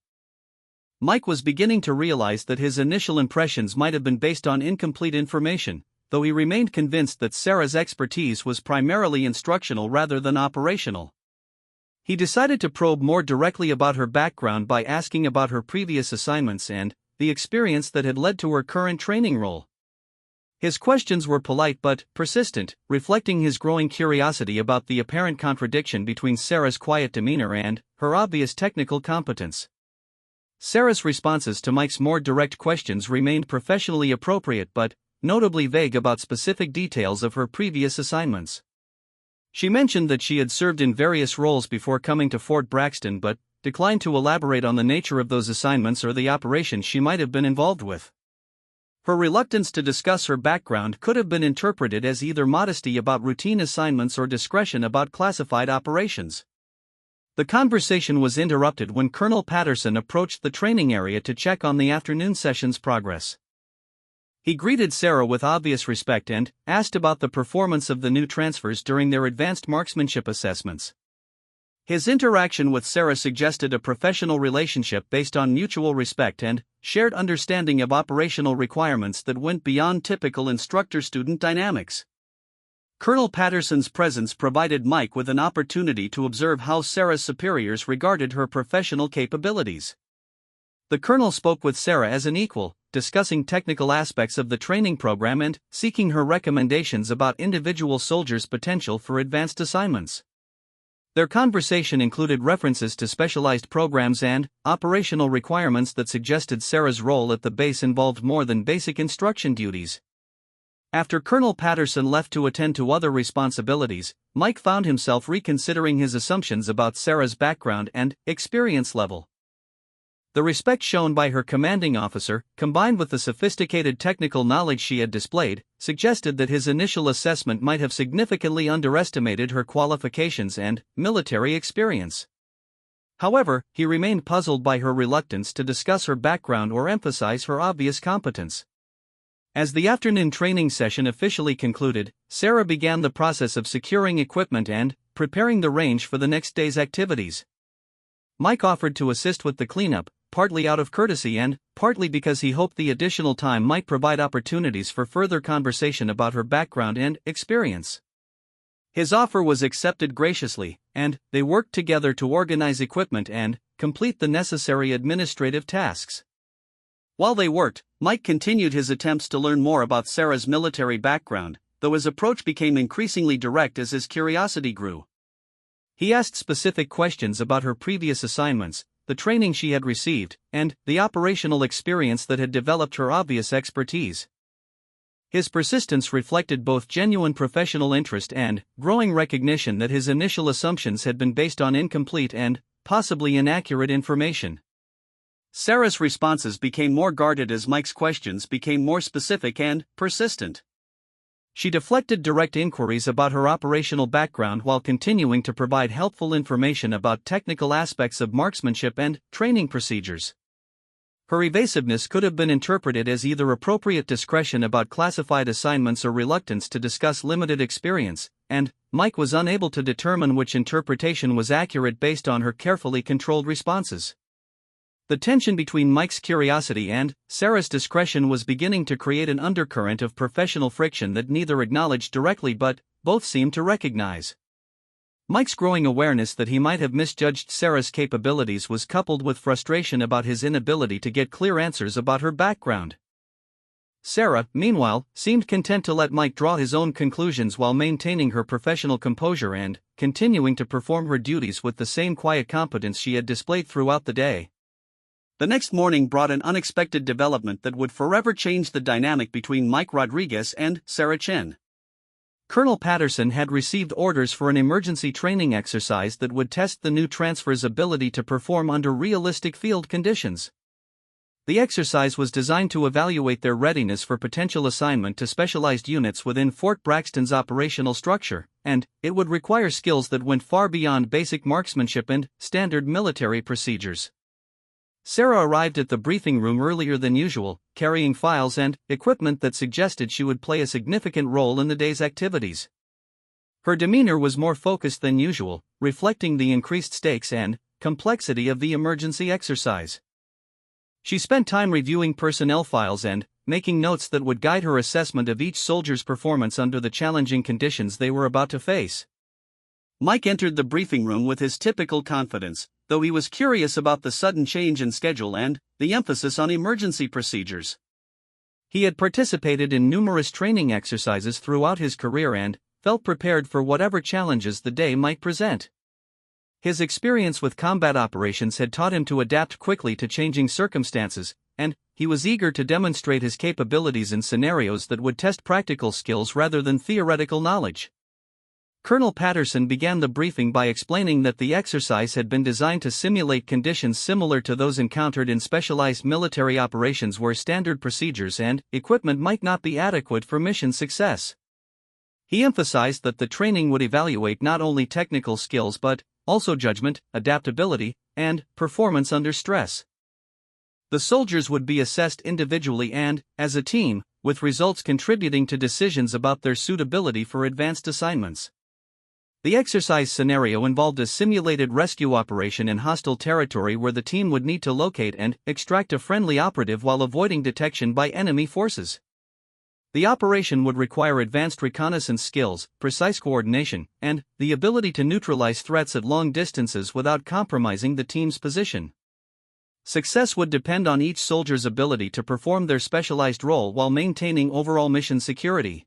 Mike was beginning to realize that his initial impressions might have been based on incomplete information, though he remained convinced that Sarah's expertise was primarily instructional rather than operational. He decided to probe more directly about her background by asking about her previous assignments and the experience that had led to her current training role. His questions were polite but persistent, reflecting his growing curiosity about the apparent contradiction between Sarah's quiet demeanor and her obvious technical competence. Sarah's responses to Mike's more direct questions remained professionally appropriate but notably vague about specific details of her previous assignments. She mentioned that she had served in various roles before coming to Fort Braxton but declined to elaborate on the nature of those assignments or the operations she might have been involved with. Her reluctance to discuss her background could have been interpreted as either modesty about routine assignments or discretion about classified operations. The conversation was interrupted when Colonel Patterson approached the training area to check on the afternoon session's progress. He greeted Sarah with obvious respect and asked about the performance of the new transfers during their advanced marksmanship assessments. His interaction with Sarah suggested a professional relationship based on mutual respect and shared understanding of operational requirements that went beyond typical instructor-student dynamics. Colonel Patterson's presence provided Mike with an opportunity to observe how Sarah's superiors regarded her professional capabilities. The colonel spoke with Sarah as an equal, discussing technical aspects of the training program and seeking her recommendations about individual soldiers' potential for advanced assignments. Their conversation included references to specialized programs and operational requirements that suggested Sarah's role at the base involved more than basic instruction duties. After Colonel Patterson left to attend to other responsibilities, Mike found himself reconsidering his assumptions about Sarah's background and experience level. The respect shown by her commanding officer, combined with the sophisticated technical knowledge she had displayed, suggested that his initial assessment might have significantly underestimated her qualifications and military experience. However, he remained puzzled by her reluctance to discuss her background or emphasize her obvious competence. As the afternoon training session officially concluded, Sarah began the process of securing equipment and preparing the range for the next day's activities. Mike offered to assist with the cleanup, partly out of courtesy and partly because he hoped the additional time might provide opportunities for further conversation about her background and experience. His offer was accepted graciously, and they worked together to organize equipment and complete the necessary administrative tasks. While they worked, Mike continued his attempts to learn more about Sarah's military background, though his approach became increasingly direct as his curiosity grew. He asked specific questions about her previous assignments, the training she had received, and the operational experience that had developed her obvious expertise. His persistence reflected both genuine professional interest and growing recognition that his initial assumptions had been based on incomplete and possibly inaccurate information. Sarah's responses became more guarded as Mike's questions became more specific and persistent. She deflected direct inquiries about her operational background while continuing to provide helpful information about technical aspects of marksmanship and training procedures. Her evasiveness could have been interpreted as either appropriate discretion about classified assignments or reluctance to discuss limited experience, and Mike was unable to determine which interpretation was accurate based on her carefully controlled responses. The tension between Mike's curiosity and Sarah's discretion was beginning to create an undercurrent of professional friction that neither acknowledged directly but both seemed to recognize. Mike's growing awareness that he might have misjudged Sarah's capabilities was coupled with frustration about his inability to get clear answers about her background. Sarah, meanwhile, seemed content to let Mike draw his own conclusions while maintaining her professional composure and continuing to perform her duties with the same quiet competence she had displayed throughout the day. The next morning brought an unexpected development that would forever change the dynamic between Mike Rodriguez and Sarah Chen. Colonel Patterson had received orders for an emergency training exercise that would test the new transfer's ability to perform under realistic field conditions. The exercise was designed to evaluate their readiness for potential assignment to specialized units within Fort Braxton's operational structure, and it would require skills that went far beyond basic marksmanship and standard military procedures. Sarah arrived at the briefing room earlier than usual, carrying files and equipment that suggested she would play a significant role in the day's activities. Her demeanor was more focused than usual, reflecting the increased stakes and complexity of the emergency exercise. She spent time reviewing personnel files and making notes that would guide her assessment of each soldier's performance under the challenging conditions they were about to face. Mike entered the briefing room with his typical confidence, though he was curious about the sudden change in schedule and the emphasis on emergency procedures. He had participated in numerous training exercises throughout his career and felt prepared for whatever challenges the day might present. His experience with combat operations had taught him to adapt quickly to changing circumstances, and he was eager to demonstrate his capabilities in scenarios that would test practical skills rather than theoretical knowledge. Colonel Patterson began the briefing by explaining that the exercise had been designed to simulate conditions similar to those encountered in specialized military operations where standard procedures and equipment might not be adequate for mission success. He emphasized that the training would evaluate not only technical skills but also judgment, adaptability, and performance under stress. The soldiers would be assessed individually and, as a team, with results contributing to decisions about their suitability for advanced assignments. The exercise scenario involved a simulated rescue operation in hostile territory where the team would need to locate and extract a friendly operative while avoiding detection by enemy forces. The operation would require advanced reconnaissance skills, precise coordination, and the ability to neutralize threats at long distances without compromising the team's position. Success would depend on each soldier's ability to perform their specialized role while maintaining overall mission security.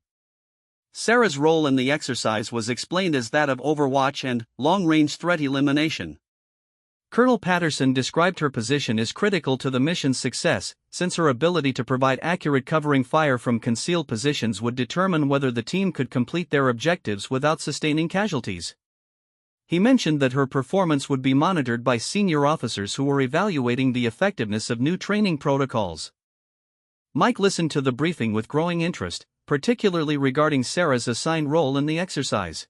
Sarah's role in the exercise was explained as that of overwatch and long-range threat elimination. Colonel Patterson described her position as critical to the mission's success, since her ability to provide accurate covering fire from concealed positions would determine whether the team could complete their objectives without sustaining casualties. He mentioned that her performance would be monitored by senior officers who were evaluating the effectiveness of new training protocols. Mike listened to the briefing with growing interest, particularly regarding Sarah's assigned role in the exercise.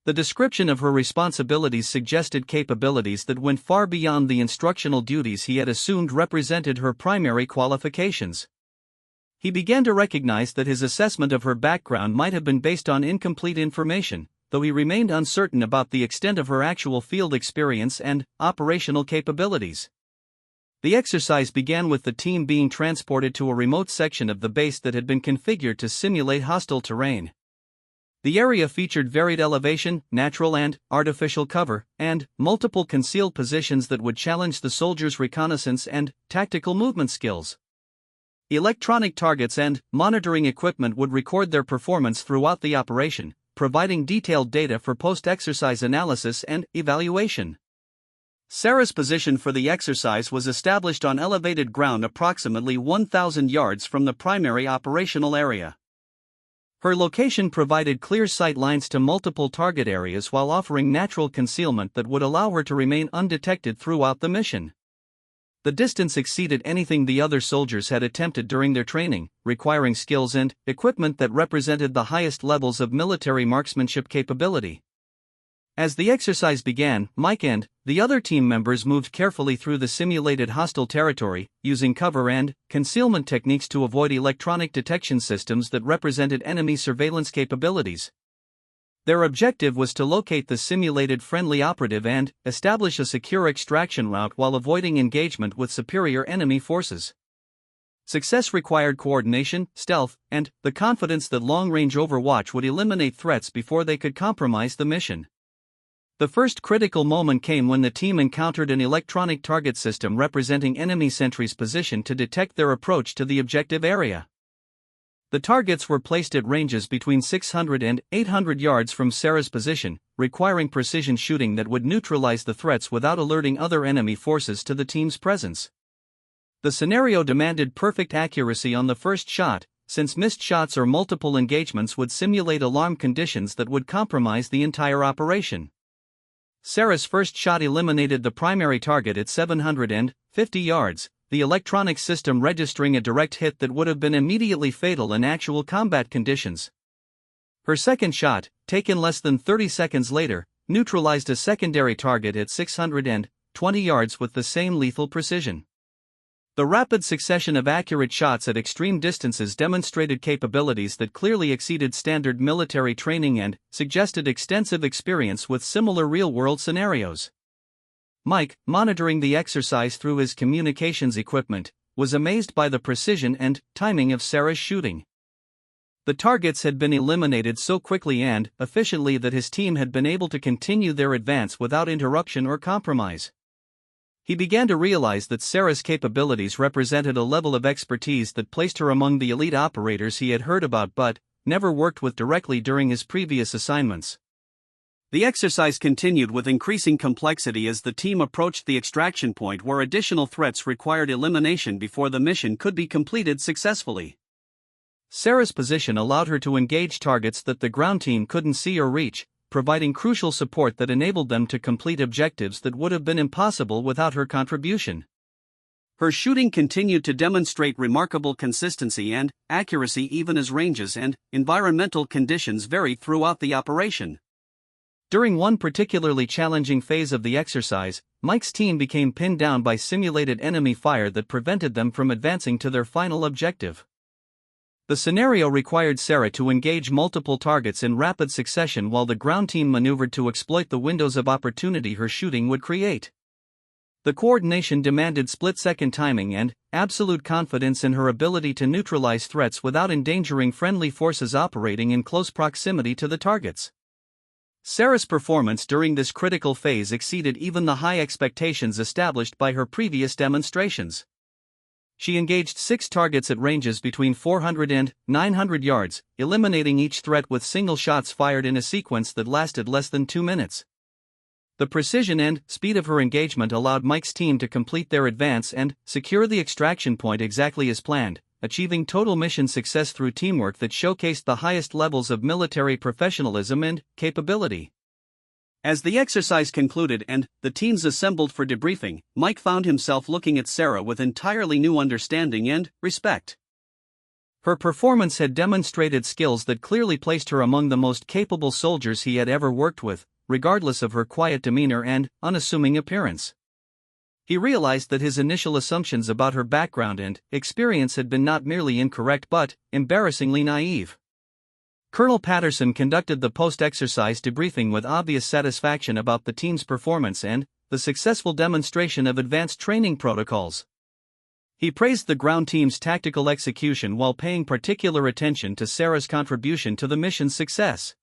The description of her responsibilities suggested capabilities that went far beyond the instructional duties he had assumed represented her primary qualifications. He began to recognize that his assessment of her background might have been based on incomplete information, though he remained uncertain about the extent of her actual field experience and operational capabilities. The exercise began with the team being transported to a remote section of the base that had been configured to simulate hostile terrain. The area featured varied elevation, natural and artificial cover, and multiple concealed positions that would challenge the soldiers' reconnaissance and tactical movement skills. Electronic targets and monitoring equipment would record their performance throughout the operation, providing detailed data for post-exercise analysis and evaluation. Sarah's position for the exercise was established on elevated ground approximately 1,000 yards from the primary operational area. Her location provided clear sight lines to multiple target areas while offering natural concealment that would allow her to remain undetected throughout the mission. The distance exceeded anything the other soldiers had attempted during their training, requiring skills and equipment that represented the highest levels of military marksmanship capability. As the exercise began, Mike and the other team members moved carefully through the simulated hostile territory, using cover and concealment techniques to avoid electronic detection systems that represented enemy surveillance capabilities. Their objective was to locate the simulated friendly operative and establish a secure extraction route while avoiding engagement with superior enemy forces. Success required coordination, stealth, and the confidence that long-range overwatch would eliminate threats before they could compromise the mission. The first critical moment came when the team encountered an electronic target system representing enemy sentries positioned to detect their approach to the objective area. The targets were placed at ranges between 600 and 800 yards from Sarah's position, requiring precision shooting that would neutralize the threats without alerting other enemy forces to the team's presence. The scenario demanded perfect accuracy on the first shot, since missed shots or multiple engagements would simulate alarm conditions that would compromise the entire operation. Sarah's first shot eliminated the primary target at 750 yards, the electronic system registering a direct hit that would have been immediately fatal in actual combat conditions. Her second shot, taken less than 30 seconds later, neutralized a secondary target at 620 yards with the same lethal precision. The rapid succession of accurate shots at extreme distances demonstrated capabilities that clearly exceeded standard military training and suggested extensive experience with similar real-world scenarios. Mike, monitoring the exercise through his communications equipment, was amazed by the precision and timing of Sarah's shooting. The targets had been eliminated so quickly and efficiently that his team had been able to continue their advance without interruption or compromise. He began to realize that Sarah's capabilities represented a level of expertise that placed her among the elite operators he had heard about but never worked with directly during his previous assignments. The exercise continued with increasing complexity as the team approached the extraction point where additional threats required elimination before the mission could be completed successfully. Sarah's position allowed her to engage targets that the ground team couldn't see or reach, providing crucial support that enabled them to complete objectives that would have been impossible without her contribution. Her shooting continued to demonstrate remarkable consistency and accuracy even as ranges and environmental conditions varied throughout the operation. During one particularly challenging phase of the exercise, Mike's team became pinned down by simulated enemy fire that prevented them from advancing to their final objective. The scenario required Sarah to engage multiple targets in rapid succession while the ground team maneuvered to exploit the windows of opportunity her shooting would create. The coordination demanded split-second timing and absolute confidence in her ability to neutralize threats without endangering friendly forces operating in close proximity to the targets. Sarah's performance during this critical phase exceeded even the high expectations established by her previous demonstrations. She engaged 6 targets at ranges between 400 and 900 yards, eliminating each threat with single shots fired in a sequence that lasted less than 2 minutes. The precision and speed of her engagement allowed Mike's team to complete their advance and secure the extraction point exactly as planned, achieving total mission success through teamwork that showcased the highest levels of military professionalism and capability. As the exercise concluded and the teams assembled for debriefing, Mike found himself looking at Sarah with entirely new understanding and respect. Her performance had demonstrated skills that clearly placed her among the most capable soldiers he had ever worked with, regardless of her quiet demeanor and unassuming appearance. He realized that his initial assumptions about her background and experience had been not merely incorrect but embarrassingly naive. Colonel Patterson conducted the post-exercise debriefing with obvious satisfaction about the team's performance and the successful demonstration of advanced training protocols. He praised the ground team's tactical execution while paying particular attention to Sarah's contribution to the mission's success.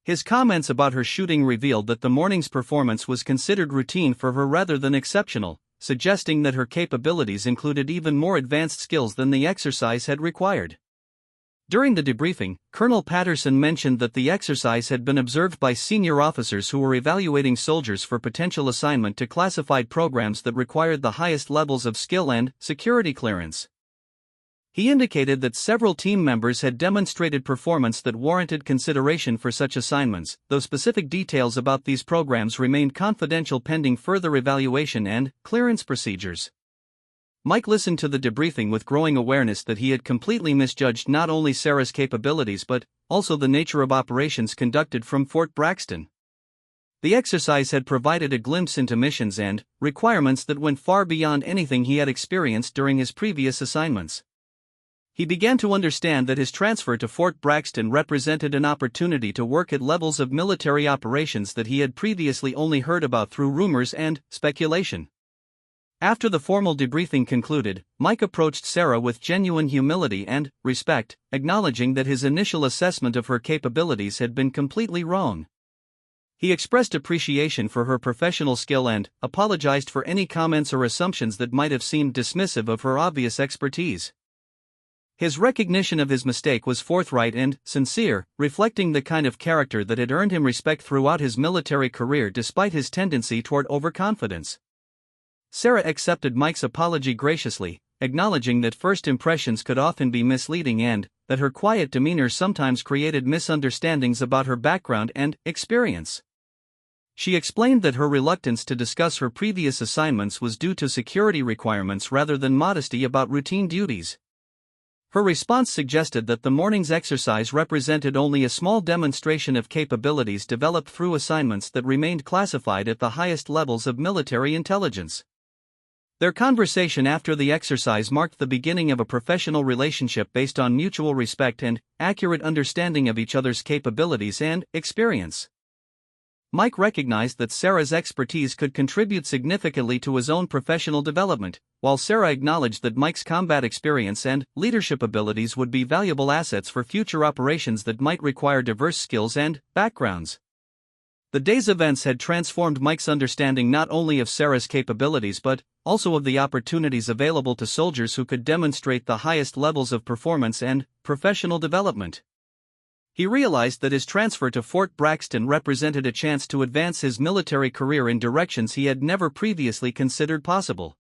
His comments about her shooting revealed that the morning's performance was considered routine for her rather than exceptional, suggesting that her capabilities included even more advanced skills than the exercise had required. During the debriefing, Colonel Patterson mentioned that the exercise had been observed by senior officers who were evaluating soldiers for potential assignment to classified programs that required the highest levels of skill and security clearance. He indicated that several team members had demonstrated performance that warranted consideration for such assignments, though specific details about these programs remained confidential pending further evaluation and clearance procedures. Mike listened to the debriefing with growing awareness that he had completely misjudged not only Sarah's capabilities but also the nature of operations conducted from Fort Braxton. The exercise had provided a glimpse into missions and requirements that went far beyond anything he had experienced during his previous assignments. He began to understand that his transfer to Fort Braxton represented an opportunity to work at levels of military operations that he had previously only heard about through rumors and speculation. After the formal debriefing concluded, Mike approached Sarah with genuine humility and respect, acknowledging that his initial assessment of her capabilities had been completely wrong. He expressed appreciation for her professional skill and apologized for any comments or assumptions that might have seemed dismissive of her obvious expertise. His recognition of his mistake was forthright and sincere, reflecting the kind of character that had earned him respect throughout his military career despite his tendency toward overconfidence. Sarah accepted Mike's apology graciously, acknowledging that first impressions could often be misleading and that her quiet demeanor sometimes created misunderstandings about her background and experience. She explained that her reluctance to discuss her previous assignments was due to security requirements rather than modesty about routine duties. Her response suggested that the morning's exercise represented only a small demonstration of capabilities developed through assignments that remained classified at the highest levels of military intelligence. Their conversation after the exercise marked the beginning of a professional relationship based on mutual respect and accurate understanding of each other's capabilities and experience. Mike recognized that Sarah's expertise could contribute significantly to his own professional development, while Sarah acknowledged that Mike's combat experience and leadership abilities would be valuable assets for future operations that might require diverse skills and backgrounds. The day's events had transformed Mike's understanding not only of Sarah's capabilities but also of the opportunities available to soldiers who could demonstrate the highest levels of performance and professional development. He realized that his transfer to Fort Braxton represented a chance to advance his military career in directions he had never previously considered possible.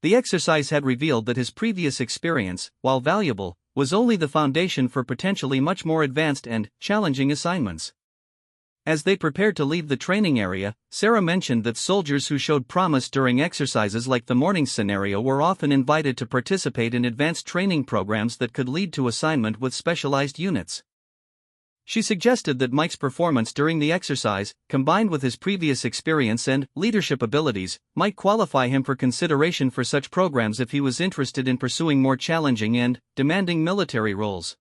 The exercise had revealed that his previous experience, while valuable, was only the foundation for potentially much more advanced and challenging assignments. As they prepared to leave the training area, Sarah mentioned that soldiers who showed promise during exercises like the morning scenario were often invited to participate in advanced training programs that could lead to assignment with specialized units. She suggested that Mike's performance during the exercise, combined with his previous experience and leadership abilities, might qualify him for consideration for such programs if he was interested in pursuing more challenging and demanding military roles.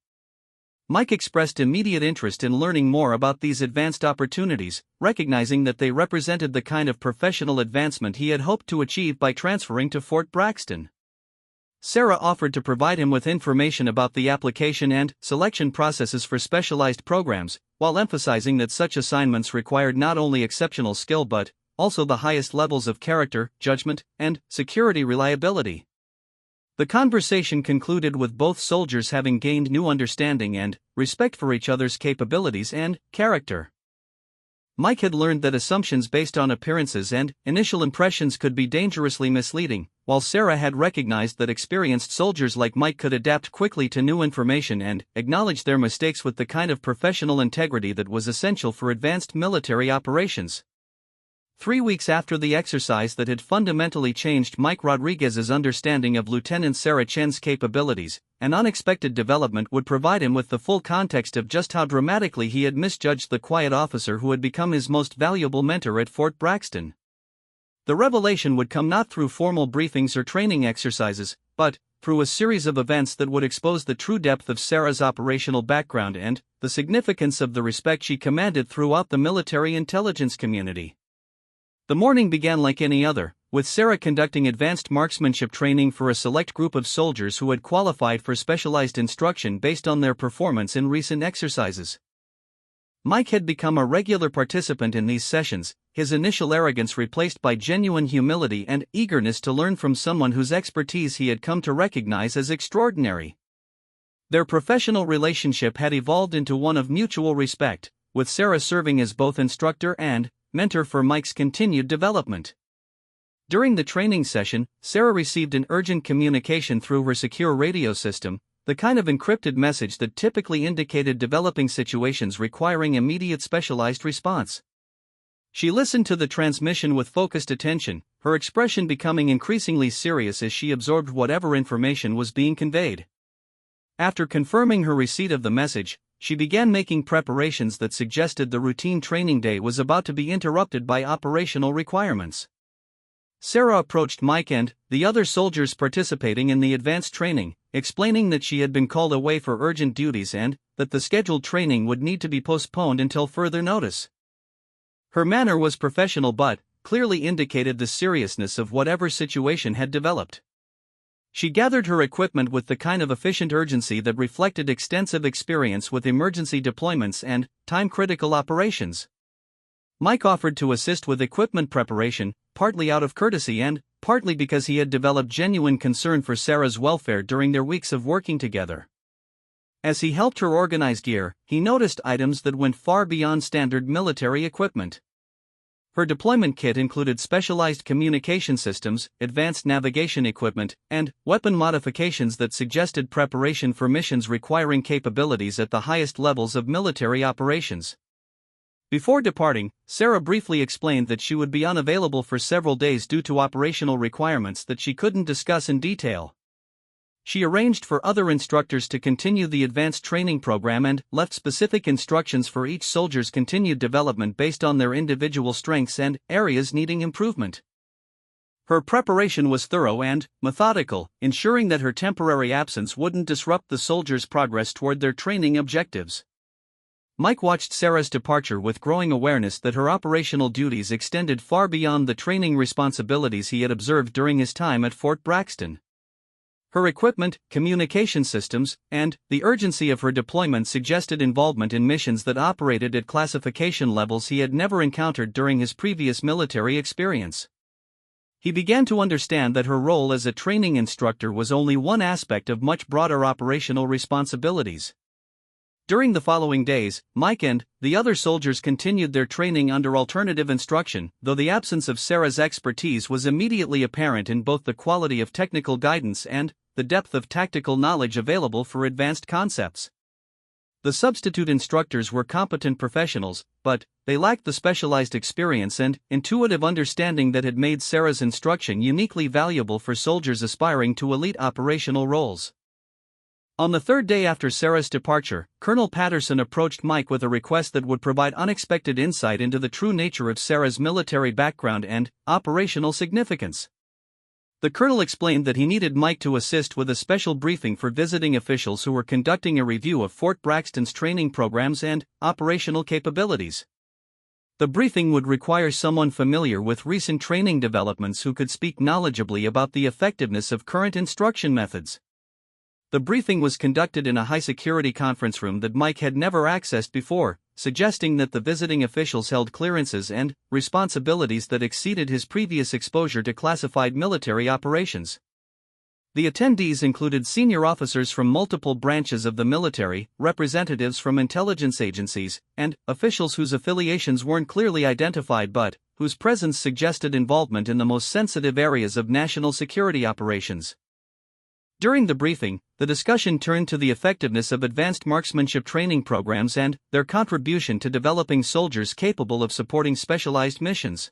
Mike expressed immediate interest in learning more about these advanced opportunities, recognizing that they represented the kind of professional advancement he had hoped to achieve by transferring to Fort Braxton. Sarah offered to provide him with information about the application and selection processes for specialized programs, while emphasizing that such assignments required not only exceptional skill but also the highest levels of character, judgment, and security reliability. The conversation concluded with both soldiers having gained new understanding and respect for each other's capabilities and character. Mike had learned that assumptions based on appearances and initial impressions could be dangerously misleading, while Sarah had recognized that experienced soldiers like Mike could adapt quickly to new information and acknowledge their mistakes with the kind of professional integrity that was essential for advanced military operations. 3 weeks after the exercise that had fundamentally changed Mike Rodriguez's understanding of Lieutenant Sarah Chen's capabilities, an unexpected development would provide him with the full context of just how dramatically he had misjudged the quiet officer who had become his most valuable mentor at Fort Braxton. The revelation would come not through formal briefings or training exercises, but through a series of events that would expose the true depth of Sarah's operational background and the significance of the respect she commanded throughout the military intelligence community. The morning began like any other, with Sarah conducting advanced marksmanship training for a select group of soldiers who had qualified for specialized instruction based on their performance in recent exercises. Mike had become a regular participant in these sessions, his initial arrogance replaced by genuine humility and eagerness to learn from someone whose expertise he had come to recognize as extraordinary. Their professional relationship had evolved into one of mutual respect, with Sarah serving as both instructor and mentor for Mike's continued development. During the training session, Sarah received an urgent communication through her secure radio system, the kind of encrypted message that typically indicated developing situations requiring immediate specialized response. She listened to the transmission with focused attention, her expression becoming increasingly serious as she absorbed whatever information was being conveyed. After confirming her receipt of the message, she began making preparations that suggested the routine training day was about to be interrupted by operational requirements. Sarah approached Mike and the other soldiers participating in the advanced training, explaining that she had been called away for urgent duties and that the scheduled training would need to be postponed until further notice. Her manner was professional but clearly indicated the seriousness of whatever situation had developed. She gathered her equipment with the kind of efficient urgency that reflected extensive experience with emergency deployments and time-critical operations. Mike offered to assist with equipment preparation, partly out of courtesy and partly because he had developed genuine concern for Sarah's welfare during their weeks of working together. As he helped her organize gear, he noticed items that went far beyond standard military equipment. Her deployment kit included specialized communication systems, advanced navigation equipment, and weapon modifications that suggested preparation for missions requiring capabilities at the highest levels of military operations. Before departing, Sarah briefly explained that she would be unavailable for several days due to operational requirements that she couldn't discuss in detail. She arranged for other instructors to continue the advanced training program and left specific instructions for each soldier's continued development based on their individual strengths and areas needing improvement. Her preparation was thorough and methodical, ensuring that her temporary absence wouldn't disrupt the soldiers' progress toward their training objectives. Mike watched Sarah's departure with growing awareness that her operational duties extended far beyond the training responsibilities he had observed during his time at Fort Braxton. Her equipment, communication systems, and the urgency of her deployment suggested involvement in missions that operated at classification levels he had never encountered during his previous military experience. He began to understand that her role as a training instructor was only one aspect of much broader operational responsibilities. During the following days, Mike and the other soldiers continued their training under alternative instruction, though the absence of Sarah's expertise was immediately apparent in both the quality of technical guidance and the depth of tactical knowledge available for advanced concepts. The substitute instructors were competent professionals, but they lacked the specialized experience and intuitive understanding that had made Sarah's instruction uniquely valuable for soldiers aspiring to elite operational roles. On the third day after Sarah's departure, Colonel Patterson approached Mike with a request that would provide unexpected insight into the true nature of Sarah's military background and operational significance. The colonel explained that he needed Mike to assist with a special briefing for visiting officials who were conducting a review of Fort Braxton's training programs and operational capabilities. The briefing would require someone familiar with recent training developments who could speak knowledgeably about the effectiveness of current instruction methods. The briefing was conducted in a high-security conference room that Mike had never accessed before, suggesting that the visiting officials held clearances and responsibilities that exceeded his previous exposure to classified military operations. The attendees included senior officers from multiple branches of the military, representatives from intelligence agencies, and officials whose affiliations weren't clearly identified but whose presence suggested involvement in the most sensitive areas of national security operations. During the briefing, the discussion turned to the effectiveness of advanced marksmanship training programs and their contribution to developing soldiers capable of supporting specialized missions.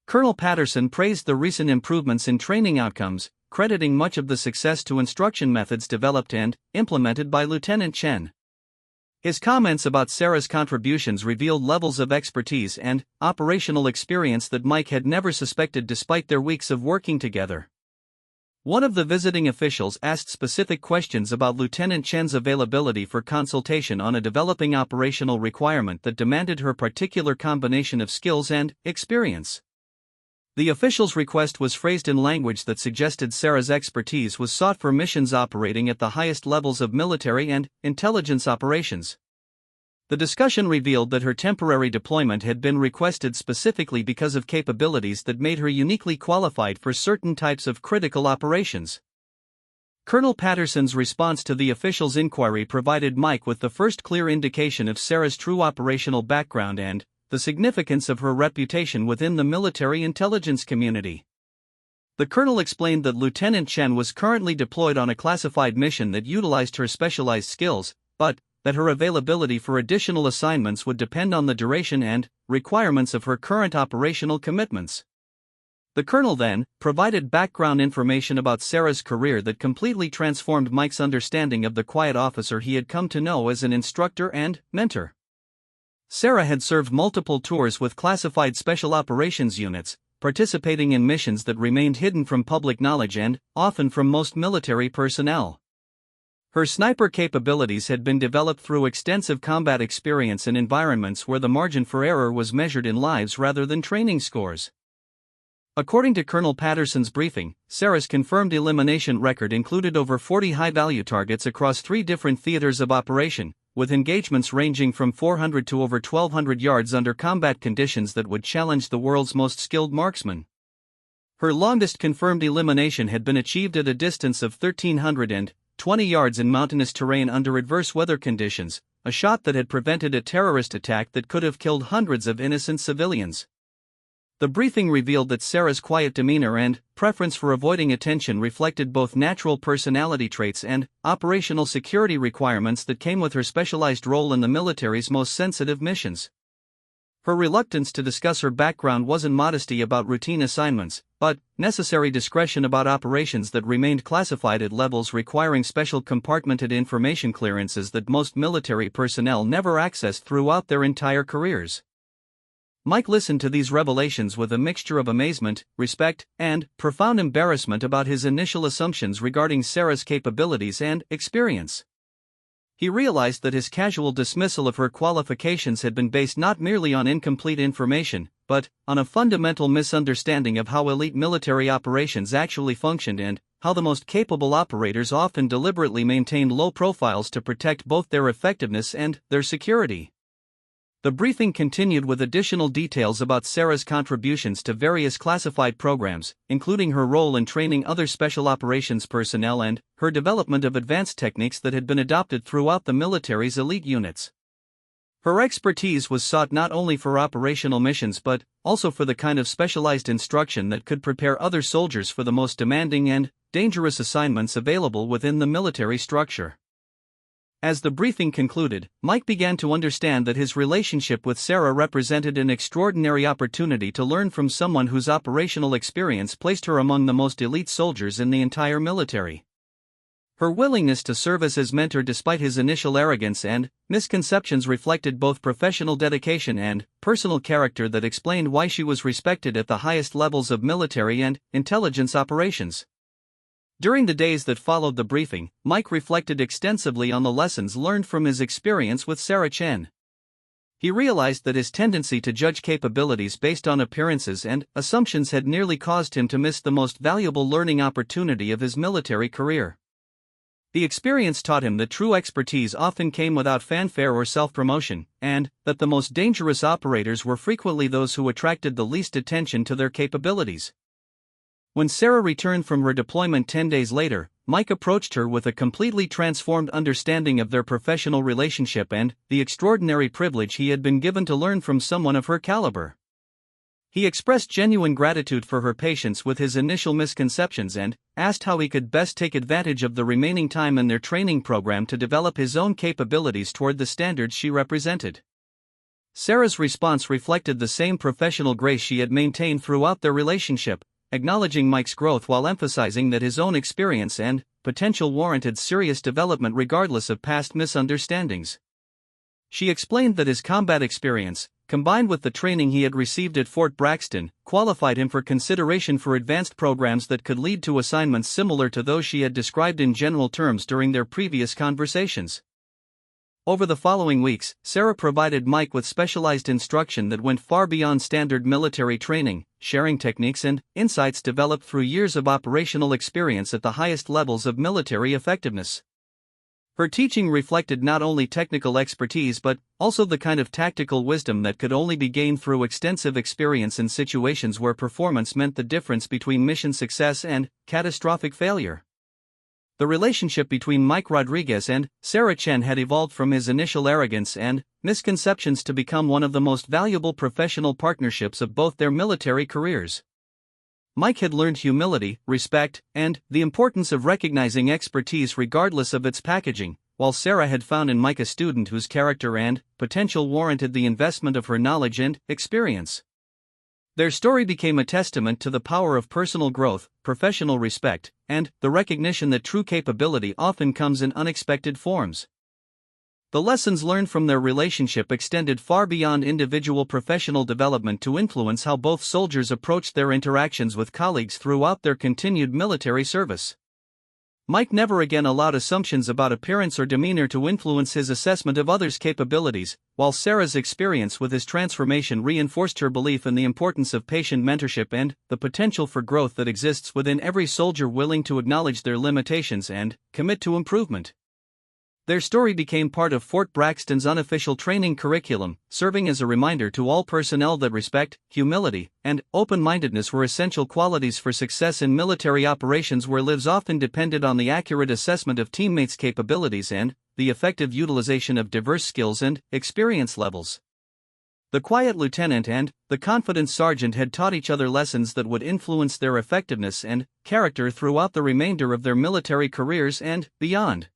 Colonel Patterson praised the recent improvements in training outcomes, crediting much of the success to instruction methods developed and implemented by Lieutenant Chen. His comments about Sarah's contributions revealed levels of expertise and operational experience that Mike had never suspected despite their weeks of working together. One of the visiting officials asked specific questions about Lieutenant Chen's availability for consultation on a developing operational requirement that demanded her particular combination of skills and experience. The official's request was phrased in language that suggested Sarah's expertise was sought for missions operating at the highest levels of military and intelligence operations. The discussion revealed that her temporary deployment had been requested specifically because of capabilities that made her uniquely qualified for certain types of critical operations. Colonel Patterson's response to the official's inquiry provided Mike with the first clear indication of Sarah's true operational background and the significance of her reputation within the military intelligence community. The colonel explained that Lieutenant Chen was currently deployed on a classified mission that utilized her specialized skills, but that her availability for additional assignments would depend on the duration and requirements of her current operational commitments. The colonel then provided background information about Sarah's career that completely transformed Mike's understanding of the quiet officer he had come to know as an instructor and mentor. Sarah had served multiple tours with classified special operations units, participating in missions that remained hidden from public knowledge and often from most military personnel. Her sniper capabilities had been developed through extensive combat experience in environments where the margin for error was measured in lives rather than training scores. According to Colonel Patterson's briefing, Sarah's confirmed elimination record included over 40 high-value targets across 3 different theaters of operation, with engagements ranging from 400 to over 1,200 yards under combat conditions that would challenge the world's most skilled marksmen. Her longest confirmed elimination had been achieved at a distance of 1,320 yards in mountainous terrain under adverse weather conditions, a shot that had prevented a terrorist attack that could have killed hundreds of innocent civilians. The briefing revealed that Sarah's quiet demeanor and preference for avoiding attention reflected both natural personality traits and operational security requirements that came with her specialized role in the military's most sensitive missions. Her reluctance to discuss her background wasn't modesty about routine assignments, but necessary discretion about operations that remained classified at levels requiring special compartmented information clearances that most military personnel never accessed throughout their entire careers. Mike listened to these revelations with a mixture of amazement, respect, and profound embarrassment about his initial assumptions regarding Sarah's capabilities and experience. He realized that his casual dismissal of her qualifications had been based not merely on incomplete information, but on a fundamental misunderstanding of how elite military operations actually functioned and how the most capable operators often deliberately maintained low profiles to protect both their effectiveness and their security. The briefing continued with additional details about Sarah's contributions to various classified programs, including her role in training other special operations personnel and her development of advanced techniques that had been adopted throughout the military's elite units. Her expertise was sought not only for operational missions but also for the kind of specialized instruction that could prepare other soldiers for the most demanding and dangerous assignments available within the military structure. As the briefing concluded, Mike began to understand that his relationship with Sarah represented an extraordinary opportunity to learn from someone whose operational experience placed her among the most elite soldiers in the entire military. Her willingness to serve as his mentor despite his initial arrogance and misconceptions reflected both professional dedication and personal character that explained why she was respected at the highest levels of military and intelligence operations. During the days that followed the briefing, Mike reflected extensively on the lessons learned from his experience with Sarah Chen. He realized that his tendency to judge capabilities based on appearances and assumptions had nearly caused him to miss the most valuable learning opportunity of his military career. The experience taught him that true expertise often came without fanfare or self-promotion, and that the most dangerous operators were frequently those who attracted the least attention to their capabilities. When Sarah returned from her deployment 10 days later, Mike approached her with a completely transformed understanding of their professional relationship and the extraordinary privilege he had been given to learn from someone of her caliber. He expressed genuine gratitude for her patience with his initial misconceptions and asked how he could best take advantage of the remaining time in their training program to develop his own capabilities toward the standards she represented. Sarah's response reflected the same professional grace she had maintained throughout their relationship, acknowledging Mike's growth while emphasizing that his own experience and potential warranted serious development regardless of past misunderstandings. She explained that his combat experience, combined with the training he had received at Fort Braxton, qualified him for consideration for advanced programs that could lead to assignments similar to those she had described in general terms during their previous conversations. Over the following weeks, Sarah provided Mike with specialized instruction that went far beyond standard military training, sharing techniques and insights developed through years of operational experience at the highest levels of military effectiveness. Her teaching reflected not only technical expertise but also the kind of tactical wisdom that could only be gained through extensive experience in situations where performance meant the difference between mission success and catastrophic failure. The relationship between Mike Rodriguez and Sarah Chen had evolved from his initial arrogance and misconceptions to become one of the most valuable professional partnerships of both their military careers. Mike had learned humility, respect, and the importance of recognizing expertise regardless of its packaging, while Sarah had found in Mike a student whose character and potential warranted the investment of her knowledge and experience. Their story became a testament to the power of personal growth, professional respect, and the recognition that true capability often comes in unexpected forms. The lessons learned from their relationship extended far beyond individual professional development to influence how both soldiers approached their interactions with colleagues throughout their continued military service. Mike never again allowed assumptions about appearance or demeanor to influence his assessment of others' capabilities, while Sarah's experience with his transformation reinforced her belief in the importance of patient mentorship and the potential for growth that exists within every soldier willing to acknowledge their limitations and commit to improvement. Their story became part of Fort Braxton's unofficial training curriculum, serving as a reminder to all personnel that respect, humility, and open-mindedness were essential qualities for success in military operations where lives often depended on the accurate assessment of teammates' capabilities and the effective utilization of diverse skills and experience levels. The quiet lieutenant and the confident sergeant had taught each other lessons that would influence their effectiveness and character throughout the remainder of their military careers and beyond.